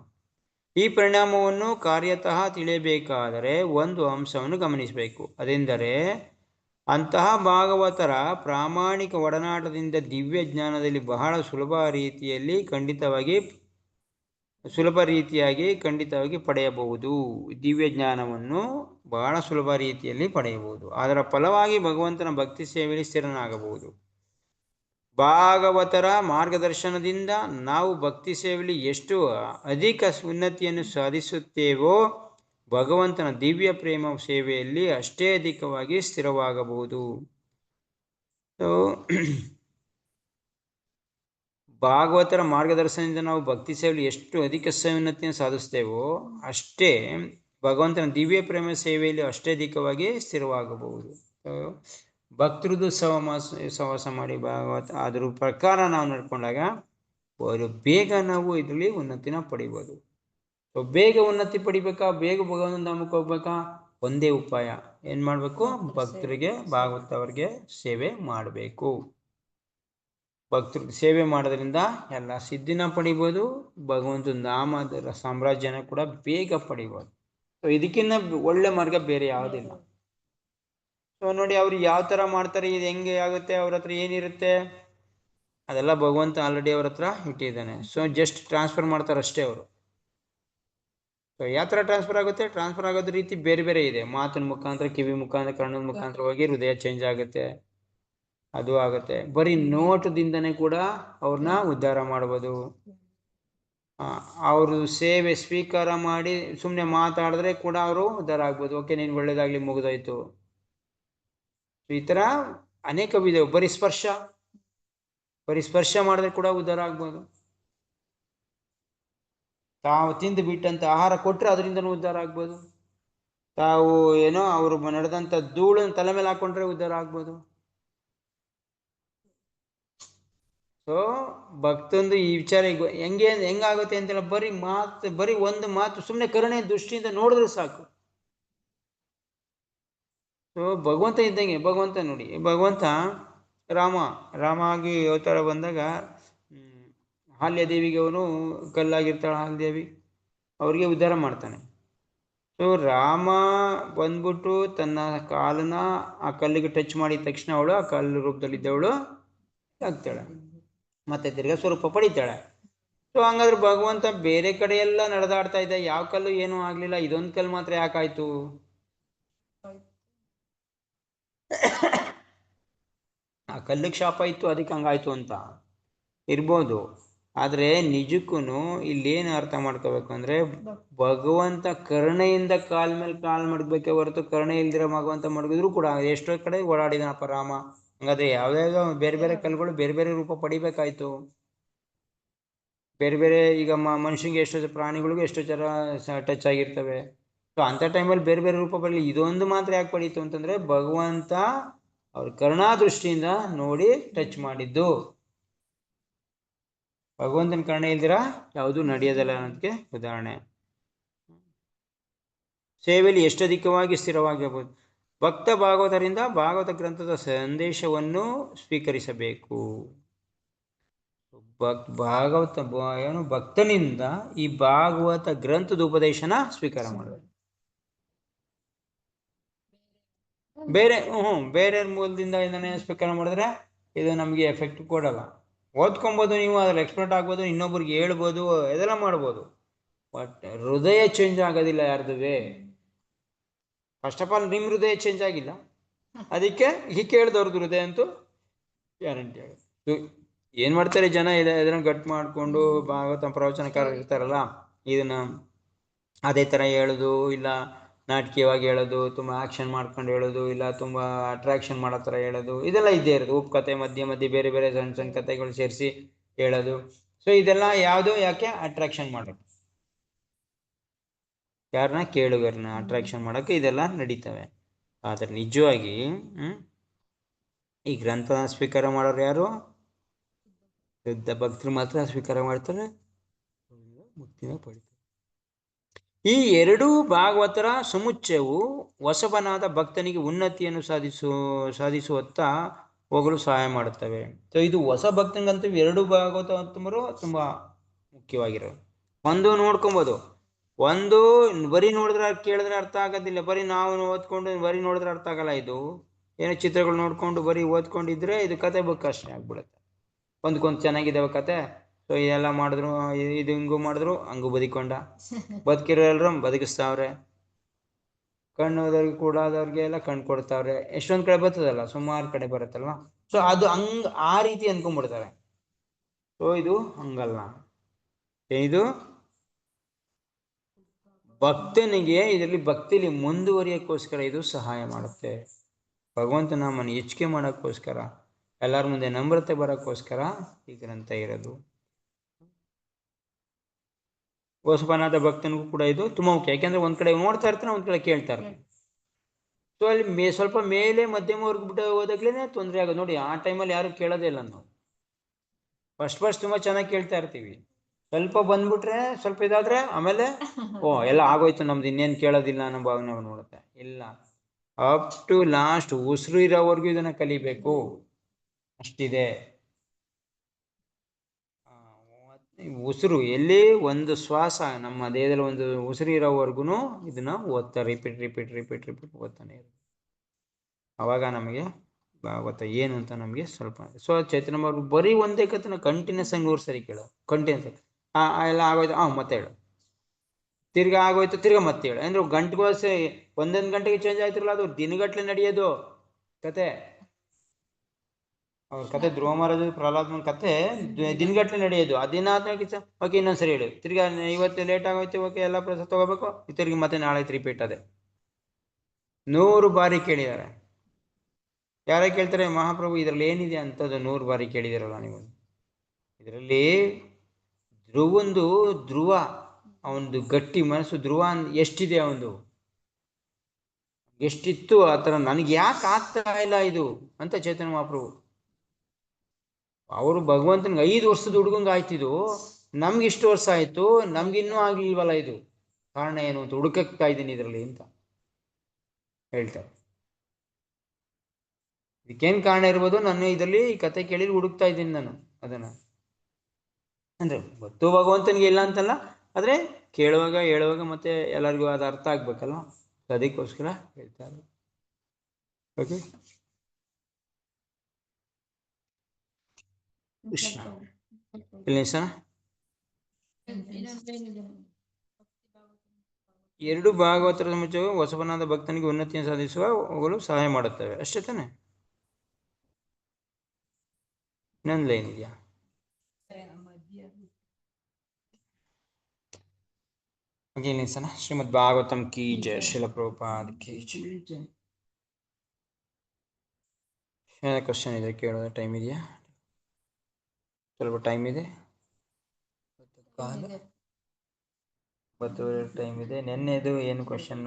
ಈ ಪರಿಣಾಮವನ್ನು ಕಾರ್ಯತಃ ತಿಳಿಯಬೇಕಾದರೆ ಒಂದು ಅಂಶವನ್ನು ಗಮನಿಸಬೇಕು. ಅದೆಂದರೆ ಅಂತಹ ಭಾಗವತರ ಪ್ರಾಮಾಣಿಕ ಒಡನಾಟದಿಂದ ದಿವ್ಯ ಜ್ಞಾನದಲ್ಲಿ ಬಹಳ ಸುಲಭ ರೀತಿಯಲ್ಲಿ ಖಂಡಿತವಾಗಿ ಸುಲಭ ರೀತಿಯಾಗಿ ಖಂಡಿತವಾಗಿ ಪಡೆಯಬಹುದು. ದಿವ್ಯ ಜ್ಞಾನವನ್ನು ಬಹಳ ಸುಲಭ ರೀತಿಯಲ್ಲಿ ಪಡೆಯಬಹುದು. ಅದರ ಫಲವಾಗಿ ಭಗವಂತನ ಭಕ್ತಿ ಸೇವೆಯಲ್ಲಿ ಸ್ಥಿರನಾಗಬಹುದು. ಭಾಗವತರ ಮಾರ್ಗದರ್ಶನದಿಂದ ನಾವು ಭಕ್ತಿ ಸೇವೆಯಲ್ಲಿ ಎಷ್ಟು ಅಧಿಕ ಉನ್ನತಿಯನ್ನು ಸಾಧಿಸುತ್ತೇವೋ ಭಗವಂತನ ದಿವ್ಯ ಪ್ರೇಮ ಸೇವೆಯಲ್ಲಿ ಅಷ್ಟೇ ಅಧಿಕವಾಗಿ ಸ್ಥಿರವಾಗಬಹುದು. ಭಾಗವತರ ಮಾರ್ಗದರ್ಶನದಿಂದ ನಾವು ಭಕ್ತಿ ಸೇವೆಯಲ್ಲಿ ಎಷ್ಟು ಅಧಿಕ ಉನ್ನತಿಯನ್ನು ಸಾಧಿಸ್ತೇವೋ ಅಷ್ಟೇ ಭಗವಂತನ ದಿವ್ಯ ಪ್ರೇಮ ಸೇವೆಯಲ್ಲಿ ಅಷ್ಟೇ ಅಧಿಕವಾಗಿ ಸ್ಥಿರವಾಗಬಹುದು. ಭಕ್ತರದ್ದು ಸಹವಾಸ ಮಾಡಿ ಭಾಗವತ ಅದ್ರ ಪ್ರಕಾರ ನಾವು ನಡ್ಕೊಂಡಾಗ ಬೇಗ ನಾವು ಇದರಲ್ಲಿ ಉನ್ನತಿನ ಪಡಿಬೋದು. ಬೇಗ ಉನ್ನತಿ ಪಡಿಬೇಕಾ, ಬೇಗ ಭಗವಂತನ ಧಾಮಕ್ಕೆ ಹೋಗ್ಬೇಕಾ, ಒಂದೇ ಉಪಾಯ. ಏನ್ ಮಾಡ್ಬೇಕು? ಭಕ್ತರಿಗೆ ಭಾಗವತವ್ರಿಗೆ ಸೇವೆ ಮಾಡಬೇಕು. ಭಕ್ತರಿಗೆ ಸೇವೆ ಮಾಡೋದ್ರಿಂದ ಎಲ್ಲ ಸಿದ್ಧಿನ ಪಡಿಬೋದು, ಭಗವಂತನ ನಾಮದ ಸಾಮ್ರಾಜ್ಯನ ಕೂಡ ಬೇಗ ಪಡಿಬೋದು. ಸೊ ಇದಕ್ಕಿಂತ ಒಳ್ಳೆ ಮಾರ್ಗ ಬೇರೆ ಯಾವುದಿಲ್ಲ. ಸೊ ನೋಡಿ, ಅವ್ರು ಯಾವ ತರ ಮಾಡ್ತಾರೆ, ಇದು ಹೆಂಗೆ ಆಗುತ್ತೆ, ಅವ್ರ ಹತ್ರ ಏನಿರುತ್ತೆ ಅದೆಲ್ಲ ಭಗವಂತ ಆಲ್ರೆಡಿ ಅವ್ರ ಹತ್ರ ಇಟ್ಟಿದ್ದಾನೆ. ಸೊ ಜಸ್ಟ್ ಟ್ರಾನ್ಸ್ಫರ್ ಮಾಡ್ತಾರೆ ಅಷ್ಟೇ ಅವರು. ಸೊ ಯಾವ ತರ ಟ್ರಾನ್ಸ್ಫರ್ ಆಗುತ್ತೆ? ಟ್ರಾನ್ಸ್ಫರ್ ಆಗೋದ್ ರೀತಿ ಬೇರೆ ಬೇರೆ ಇದೆ. ಮಾತಿನ ಮುಖಾಂತರ, ಕಿವಿ ಮುಖಾಂತರ, ಕಣ್ಣದ ಮುಖಾಂತರ ಹೋಗಿ ಹೃದಯ ಚೇಂಜ್ ಆಗುತ್ತೆ, ಅದು ಆಗುತ್ತೆ. ಬರೀ ನೋಟದಿಂದನೇ ಕೂಡ ಅವ್ರನ್ನ ಉದ್ಧಾರ ಮಾಡ್ಬೋದು. ಅವರು ಸೇವೆ ಸ್ವೀಕಾರ ಮಾಡಿ ಸುಮ್ಮನೆ ಮಾತಾಡಿದ್ರೆ ಕೂಡ ಅವರು ಉದ್ಧಾರ ಆಗ್ಬೋದು. ಓಕೆ, ನೀನ್ ಒಳ್ಳೇದಾಗ್ಲಿ, ಮುಗಿದೋಯ್ತು. ಈ ತರ ಅನೇಕ ವಿಧ. ಬರೀ ಸ್ಪರ್ಶ ಮಾಡಿದ್ರೆ ಕೂಡ ಉದ್ಧಾರ ಆಗ್ಬೋದು. ತಾವು ತಿಂದು ಬಿಟ್ಟಂತ ಆಹಾರ ಕೊಟ್ರೆ ಅದರಿಂದನೂ ಉದ್ಧಾರ ಆಗ್ಬೋದು. ತಾವು ಏನೋ ಅವರು ನಡೆದಂತ ಧೂಳನ್ನು ತಲೆ ಮೇಲೆ ಹಾಕೊಂಡ್ರೆ ಉದ್ಧಾರ ಆಗ್ಬೋದು. ಸೊ ಭಕ್ತಂದು ಈ ವಿಚಾರ ಹೆಂಗಾಗುತ್ತೆ ಅಂತೆಲ್ಲ ಬರೀ ಒಂದು ಮಾತು ಸುಮ್ಮನೆ ಕರುಣೆ ದೃಷ್ಟಿಯಿಂದ ನೋಡಿದ್ರೆ ಸಾಕು. ಸೊ ಭಗವಂತ ಇದ್ದಂಗೆ. ಭಗವಂತ ನೋಡಿ, ಭಗವಂತ ರಾಮ ಆಗಿ ಅವತಾರ ಬಂದಾಗ ಹಾಲ್ಯದೇವಿಗೆ ಅವನು ಕಲ್ಲಾಗಿರ್ತಾಳೆ ಹಾಲ್ಯದೇವಿ, ಅವ್ರಿಗೆ ಉದ್ಧಾರ ಮಾಡ್ತಾನೆ. ಸೊ ರಾಮ ಬಂದ್ಬಿಟ್ಟು ತನ್ನ ಕಾಲನ್ನ ಆ ಕಲ್ಲಿಗೆ ಟಚ್ ಮಾಡಿದ ತಕ್ಷಣ ಅವಳು ಆ ಕಲ್ಲು ರೂಪದಲ್ಲಿದ್ದವಳು ಆಗ್ತಾಳೆ, ಮತ್ತೆ ತಿರ್ಗಾ ಸ್ವರೂಪ ಪಡಿತಾಳೆ. ಸೊ ಹಂಗಾದ್ರೆ ಭಗವಂತ ಬೇರೆ ಕಡೆ ಎಲ್ಲ ನಡೆದಾಡ್ತಾ ಇದ್ದ, ಯಾವ ಕಲ್ಲು ಏನೂ ಆಗ್ಲಿಲ್ಲ, ಇದೊಂದು ಕಲ್ಲು ಮಾತ್ರ ಯಾಕಾಯ್ತು? ಆ ಕಲ್ಲಿಗೆ ಶಾಪ ಇತ್ತು, ಅದಕ್ಕೆ ಹಂಗಾಯ್ತು ಅಂತ ಇರ್ಬೋದು. ಆದ್ರೆ ನಿಜಕ್ಕೂ ಇಲ್ಲೇನು ಅರ್ಥ ಮಾಡ್ಕೋಬೇಕು ಅಂದ್ರೆ, ಭಗವಂತ ಕರುಣೆಯಿಂದ ಕಾಲ್ ಮೇಲೆ ಕಾಲ್ ಮಡಗ್ಬೇಕೆ ಹೊರತು ಕರುಣೆ ಇಲ್ದಿರೋ ಭಗವಂತ ಮಡಗಿದ್ರು ಕೂಡ ಎಷ್ಟೋ ಕಡೆ ಓಡಾಡಿದನಪ್ಪ ರಾಮ. ಹಂಗಾದ್ರೆ ಯಾವ್ಯಾವ ಬೇರೆ ಬೇರೆ ಕಲ್ಗಳು ಬೇರೆ ಬೇರೆ ರೂಪ ಪಡಿಬೇಕಾಯ್ತು. ಬೇರೆ ಬೇರೆ ಈಗ ಮನುಷ್ಯನಿಗೆ ಎಷ್ಟೋ ಪ್ರಾಣಿಗಳಿಗೂ ಎಷ್ಟೋ ತರ ಟಚ್ ಆಗಿರ್ತವೆ. ಸೊ ಅಂತ ಟೈಮಲ್ಲಿ ಬೇರೆ ಬೇರೆ ರೂಪ ಬರಲಿ, ಇದೊಂದು ಮಾತ್ರ ಯಾಕೆ ಪಡೀತು ಅಂತಂದ್ರೆ ಭಗವಂತ ಅವ್ರ ಕರುಣಾ ದೃಷ್ಟಿಯಿಂದ ನೋಡಿ ಟಚ್ ಮಾಡಿದ್ದು. ಭಗವಂತನ ಕರುಣೆ ಇಲ್ದಿರ ಯಾವುದು ನಡೆಯೋದಲ್ಲ ಅನ್ನೋದಕ್ಕೆ ಉದಾಹರಣೆ. ಸೇವೆಯಲ್ಲಿ ಎಷ್ಟಧಿಕವಾಗಿ ಸ್ಥಿರವಾಗಿರ್ಬೋದು. ಭಕ್ತ ಭಾಗವತರಿಂದ ಭಾಗವತ ಗ್ರಂಥದ ಸಂದೇಶವನ್ನು ಸ್ವೀಕರಿಸಬೇಕು. ಏನು ಭಕ್ತನಿಂದ ಈ ಭಾಗವತ ಗ್ರಂಥದ ಉಪದೇಶನ ಸ್ವೀಕಾರ ಮಾಡಬೇಕು. ಬೇರೆ ಮೂಲದಿಂದ ಇದನ್ನೇ ಸ್ವೀಕಾರ ಮಾಡಿದ್ರೆ ಇದು ನಮ್ಗೆ ಎಫೆಕ್ಟ್ ಕೊಡಲ್ಲ. ಓದ್ಕೊಬೋದು, ನೀವು ಅದ್ರಲ್ಲಿ ಎಕ್ಸ್ಪರ್ಟ್ ಆಗ್ಬೋದು, ಇನ್ನೊಬ್ರಿಗೆ ಹೇಳ್ಬೋದು, ಇದೆಲ್ಲ ಮಾಡ್ಬೋದು. ಬಟ್ ಹೃದಯ ಚೇಂಜ್ ಆಗೋದಿಲ್ಲ ಯಾರ್ದುವೆ. ಫಸ್ಟ್ ಆಫ್ ಆಲ್ ನಿಮ್ ಹೃದಯ ಚೇಂಜ್ ಆಗಿಲ್ಲ, ಅದಕ್ಕೆ ಈ ಕೇಳಿದವ್ರದ್ದು ಹೃದಯ ಅಂತೂ ಗ್ಯಾರಂಟಿ ಆಗುತ್ತೆ. ಏನ್ ಮಾಡ್ತಾರೆ ಜನ, ಇದನ್ನ ಗಟ್ ಮಾಡ್ಕೊಂಡು ಭಾಗವತ ಪ್ರವಚನಕಾರರು ಇರ್ತಾರಲ್ಲ, ಇದನ್ನ ಅದೇ ತರ ಹೇಳೋದು, ಇಲ್ಲ ನಾಟಕೀಯವಾಗಿ ಹೇಳೋದು, ತುಂಬಾ ಆಕ್ಷನ್ ಮಾಡ್ಕೊಂಡು ಹೇಳೋದು, ಇಲ್ಲ ತುಂಬಾ ಅಟ್ರಾಕ್ಷನ್ ಮಾಡೋ ತರ ಹೇಳೋದು, ಇದೆಲ್ಲ ಇದ್ದೇ ಇರೋದು. ಉಪಕಥೆ ಮಧ್ಯೆ ಬೇರೆ ಬೇರೆ ಸಣ್ಣ ಸಣ್ಣ ಕಥೆಗಳು ಸೇರಿಸಿ ಹೇಳೋದು. ಸೊ ಇದೆಲ್ಲ ಯಾವುದು, ಯಾಕೆ? ಅಟ್ರಾಕ್ಷನ್ ಮಾಡೋದು, ಯಾರನ್ನ ಕೇಳುಗರನ್ನ ಅಟ್ರಾಕ್ಷನ್ ಮಾಡೋಕೆ ಇದೆಲ್ಲ ನಡೀತವೆ. ಆದ್ರೆ ನಿಜವಾಗಿ ಈ ಗ್ರಂಥ ಸ್ವೀಕಾರ ಮಾಡೋರು ಯಾರು? ಶುದ್ಧ ಭಕ್ತರು ಮಾತ್ರ ಸ್ವೀಕಾರ ಮಾಡ್ತಾರೆ, ಮುಕ್ತಿನ ಪಡಿತಾರೆ. ಈ ಎರಡೂ ಭಾಗವತರ ಸಮುಚ್ಚಯವು ಹೊಸಬನಾದ ಭಕ್ತನಿಗೆ ಉನ್ನತಿಯನ್ನು ಸಾಧಿಸುವತ್ತ ಹೋಗಲು ಸಹಾಯ ಮಾಡುತ್ತವೆ. ಸೊ ಇದು ಹೊಸ ಭಕ್ತನಿಗಂತೂ ಎರಡು ಭಾಗವತರು ತುಂಬಾ ಮುಖ್ಯವಾಗಿರೋದು. ಒಂದು ನೋಡ್ಕೊಬೋದು, ಒಂದು ಬರೀ ನೋಡಿದ್ರೆ ಕೇಳಿದ್ರೆ ಅರ್ಥ ಆಗೋದಿಲ್ಲ. ಬರೀ ನಾವು ಓದ್ಕೊಂಡು ಬರೀ ನೋಡಿದ್ರೆ ಅರ್ಥ ಆಗಲ್ಲ. ಇದು ಏನೋ ಚಿತ್ರಗಳು ನೋಡ್ಕೊಂಡು ಬರೀ ಓದ್ಕೊಂಡಿದ್ರೆ ಇದು ಕತೆ ಬುಕ್ ಅಷ್ಟೇ ಆಗ್ಬಿಡುತ್ತೆ. ಒಂದ್ಕೊಂದು ಚೆನ್ನಾಗಿದ್ದಾವೆ ಕತೆ, ಸೊ ಇದೆಲ್ಲ ಮಾಡಿದ್ರು, ಇದು ಹಿಂಗೂ ಮಾಡಿದ್ರು ಹಂಗೂ ಬದುಕೊಂಡ. ಬದುಕಿರೋ ಎಲ್ಲರೂ ಬದುಕಿಸ್ತಾವ್ರೆ. ಕಣ್ಣು ಹೋದವ್ರಿಗೆ ಕೂಡಾದವ್ರಿಗೆ ಎಲ್ಲ ಕಣ್ಣು ಕೊಡ್ತಾವ್ರೆ. ಎಷ್ಟೊಂದ್ ಕಡೆ ಬರ್ತದಲ್ಲ, ಸುಮಾರು ಕಡೆ ಬರುತ್ತಲ್ವಾ. ಸೊ ಅದು ಹಂಗ್ ಆ ರೀತಿ ಅನ್ಕೊಂಡ್ಬಿಡ್ತಾರೆ. ಸೊ ಇದು ಹಂಗಲ್ಲ. ಇದು ಭಕ್ತನಿಗೆ ಇದರಲ್ಲಿ ಭಕ್ತಿಲಿ ಮುಂದುವರಿಯಕ್ಕೋಸ್ಕರ ಇದು ಸಹಾಯ ಮಾಡುತ್ತೆ. ಭಗವಂತ ನಮ್ಮನ್ನು ಹೆಚ್ಚಿಗೆ ಮಾಡೋಕ್ಕೋಸ್ಕರ, ಎಲ್ಲರ ಮುಂದೆ ನಮ್ರತೆ ಬರೋಕ್ಕೋಸ್ಕರ ಈ ಗ್ರಂಥ ಇರೋದು. ವಸುಪನಾಥ ಭಕ್ತನಿಗೂ ಕೂಡ ಇದು ತುಂಬಾ ಮುಖ್ಯ. ಯಾಕೆಂದ್ರೆ ಒಂದ್ ಕಡೆ ನೋಡ್ತಾ ಇರ್ತಾನೆ, ಒಂದ್ ಕಡೆ ಕೇಳ್ತಾ ಇರ್ತಾನೆ. ಸೊ ಅಲ್ಲಿ ಸ್ವಲ್ಪ ಮೇಲೆ ಮಧ್ಯಮ ವರ್ಗ ಬಿಟ್ಟು ಹೋದಾಗ್ಲೇನೆ ತೊಂದರೆ ಆಗೋದು ನೋಡಿ. ಆ ಟೈಮಲ್ಲಿ ಯಾರು ಕೇಳೋದೇ ಇಲ್ಲ. ನಾವು ಫಸ್ಟ್ ತುಂಬಾ ಚೆನ್ನಾಗಿ ಕೇಳ್ತಾ ಇರ್ತೀವಿ. ಸ್ವಲ್ಪ ಬಂದ್ಬಿಟ್ರೆ, ಸ್ವಲ್ಪ ಇದಾದ್ರೆ ಆಮೇಲೆ ಎಲ್ಲ ಆಗೋಯ್ತು ನಮ್ದು, ಇನ್ನೇನು ಕೇಳೋದಿಲ್ಲ ಅನ್ನೋ ಭಾವನೆ ನೋಡುತ್ತೆ. ಇಲ್ಲ, ಅಪ್ ಟು ಲಾಸ್ಟ್ ಉಸಿರು ಇರೋವರೆಗೂ ಇದನ್ನ ಕಲಿಬೇಕು. ಅಷ್ಟಿದೆ. ಉಸಿರು ಎಲ್ಲಿ ಒಂದು ಶ್ವಾಸ ನಮ್ಮ ದೇಹದಲ್ಲಿ ಒಂದು ಉಸಿರು ಇರೋವರೆಗೂ ಇದನ್ನ ಓದ್ತಾ ರಿಪೀಟ್ ಓದ್ತಾನೆ ಇರೋದು. ಅವಾಗ ನಮಗೆ ಭಾಗವತ ಏನು ಅಂತ ನಮಗೆ ಸ್ವಲ್ಪ. ಸೊ ಚೈತನ್ಯ ಅವರು ಬರೀ ಒಂದೇ ಕಥನ ಕಂಟಿನ್ಯೂಸ್ ಆಗಿ 100 ಸರಿ ಕೇಳೋ, ಕಂಟಿನ್ಯೂಸ್. ಎಲ್ಲ ಆಗೋಯ್ತು, ಮತ್ತೆ ಹೇಳು, ತಿರ್ಗಾ ಆಗೋಯ್ತು, ತಿರ್ಗಾ ಮತ್ತೆ ಹೇಳು. ಅಂದ್ರೆ ಗಂಟೆಗೋಸೆ ಒಂದೊಂದು ಗಂಟೆಗೆ ಚೇಂಜ್ ಆಯ್ತಿರಲ್ಲ, ಅದು ದಿನಗಟ್ಲೆ ನಡೆಯೋದು ಕತೆ. ಅವ್ರ ಕತೆ ಧ್ರುವ ಮಹಾರಾಜ ಪ್ರಹ್ಲಾದನ ಕತೆ ದಿನಗಟ್ಲೆ ನಡೆಯೋದು. ಅದಿನಾದ್ಮೇಲೆ ಓಕೆ ಇನ್ನೊಂದ್ಸರಿ ಹೇಳು, ತಿರ್ಗಾ ಇವತ್ತು ಲೇಟ್ ಆಗೋಯ್ತು, ಓಕೆ ಎಲ್ಲ ಪ್ರಸಾದ ತಗೋಬೇಕು, ತಿರ್ಗಿ ಮತ್ತೆ ನಾಳೆ ರಿಪೀಟ್. ಅದೇ 100 ಬಾರಿ ಕೇಳಿದ್ದಾರೆ. ಯಾರೇ ಕೇಳ್ತಾರೆ, ಮಹಾಪ್ರಭು ಇದರಲ್ಲಿ ಏನಿದೆ ಅಂತದ್ದು 100 ಬಾರಿ ಕೇಳಿದಿರಲ್ಲ ನೀವು. ಇದರಲ್ಲಿ ಧ್ರುವ ಅವನದು ಗಟ್ಟಿ ಮನಸ್ಸು, ಧ್ರುವ ಎಷ್ಟಿದೆ, ಅವನದು ಎಷ್ಟಿತ್ತು ಆ ಥರ ನನಗೆ ಯಾಕೆ ಆಗ್ತಾ ಇಲ್ಲ ಇದು ಅಂತ ಚೈತನ್ಯ ಮಹಾಪ್ರಭು. ಅವರು ಭಗವಂತನಿಗೆ 5 ವರ್ಷದ ಹುಡುಗಂಗೆ ಆಯ್ತಿದ್ದು, ನಮ್ಗೆ ಇಷ್ಟು ವರ್ಷ ಆಯ್ತು, ನಮ್ಗಿನ್ನೂ ಆಗ್ಲಿಲ್ವಲ್ಲ, ಇದು ಕಾರಣ ಏನು ಅಂತ ಹುಡುಕಕ್ತಾ ಇದ್ದೀನಿ ಇದರಲ್ಲಿ ಅಂತ ಹೇಳ್ತಾರೆ. ಇದಕ್ಕೇನು ಕಾರಣ ಇರ್ಬೋದು, ನಾನು ಇದರಲ್ಲಿ ಈ ಕತೆ ಕೇಳಿ ಹುಡುಕ್ತಾ ಇದ್ದೀನಿ ನಾನು ಅದನ್ನ. ಅಂದ್ರೆ ಗೊತ್ತು ಭಗವಂತನಿಗೆ ಇಲ್ಲ ಅಂತಲ್ಲ, ಆದ್ರೆ ಕೇಳುವಾಗ ಹೇಳುವಾಗ ಮತ್ತೆ ಎಲ್ಲರಿಗೂ ಅದು ಅರ್ಥ ಆಗ್ಬೇಕಲ್ಲ, ಅದಕ್ಕೋಸ್ಕರ ಹೇಳ್ತಾರೆ. ಓಕೆ, ಕೃಷ್ಣ ಇಲ್ಲಿ ಸರ್ 2 ಭಾಗವತರ ಮುಚ್ಚವು ವಸವನಾದ ಭಕ್ತನಿಗೆ ಉನ್ನತಿಯನ್ನು ಸಾಧಿಸುವ ಹೋಗಲು ಸಹಾಯ ಮಾಡುತ್ತವೆ. ಅಷ್ಟೇ ತಾನೆ? ಇನ್ನೊಂದು ಲೈನ್ ಇದೆಯಾ? ಸನ ಶ್ರೀಮದ್ ಭಾಗವತಂ ಕಿ ಜಯ, ಶ್ರೀಲ ಪ್ರಭುಪಾದ ಕಿ ಜಯ. ಕ್ವಶನ್ ಇದೆ, ಕೇಳೋದ ಟೈಮ್ ಇದೆಯಾ? ಸ್ವಲ್ಪ ಟೈಮ್ ಇದೆ, ಟೈಮ್ ಇದೆ. ನೆನ್ನೆದು ಏನು ಕ್ವಶನ್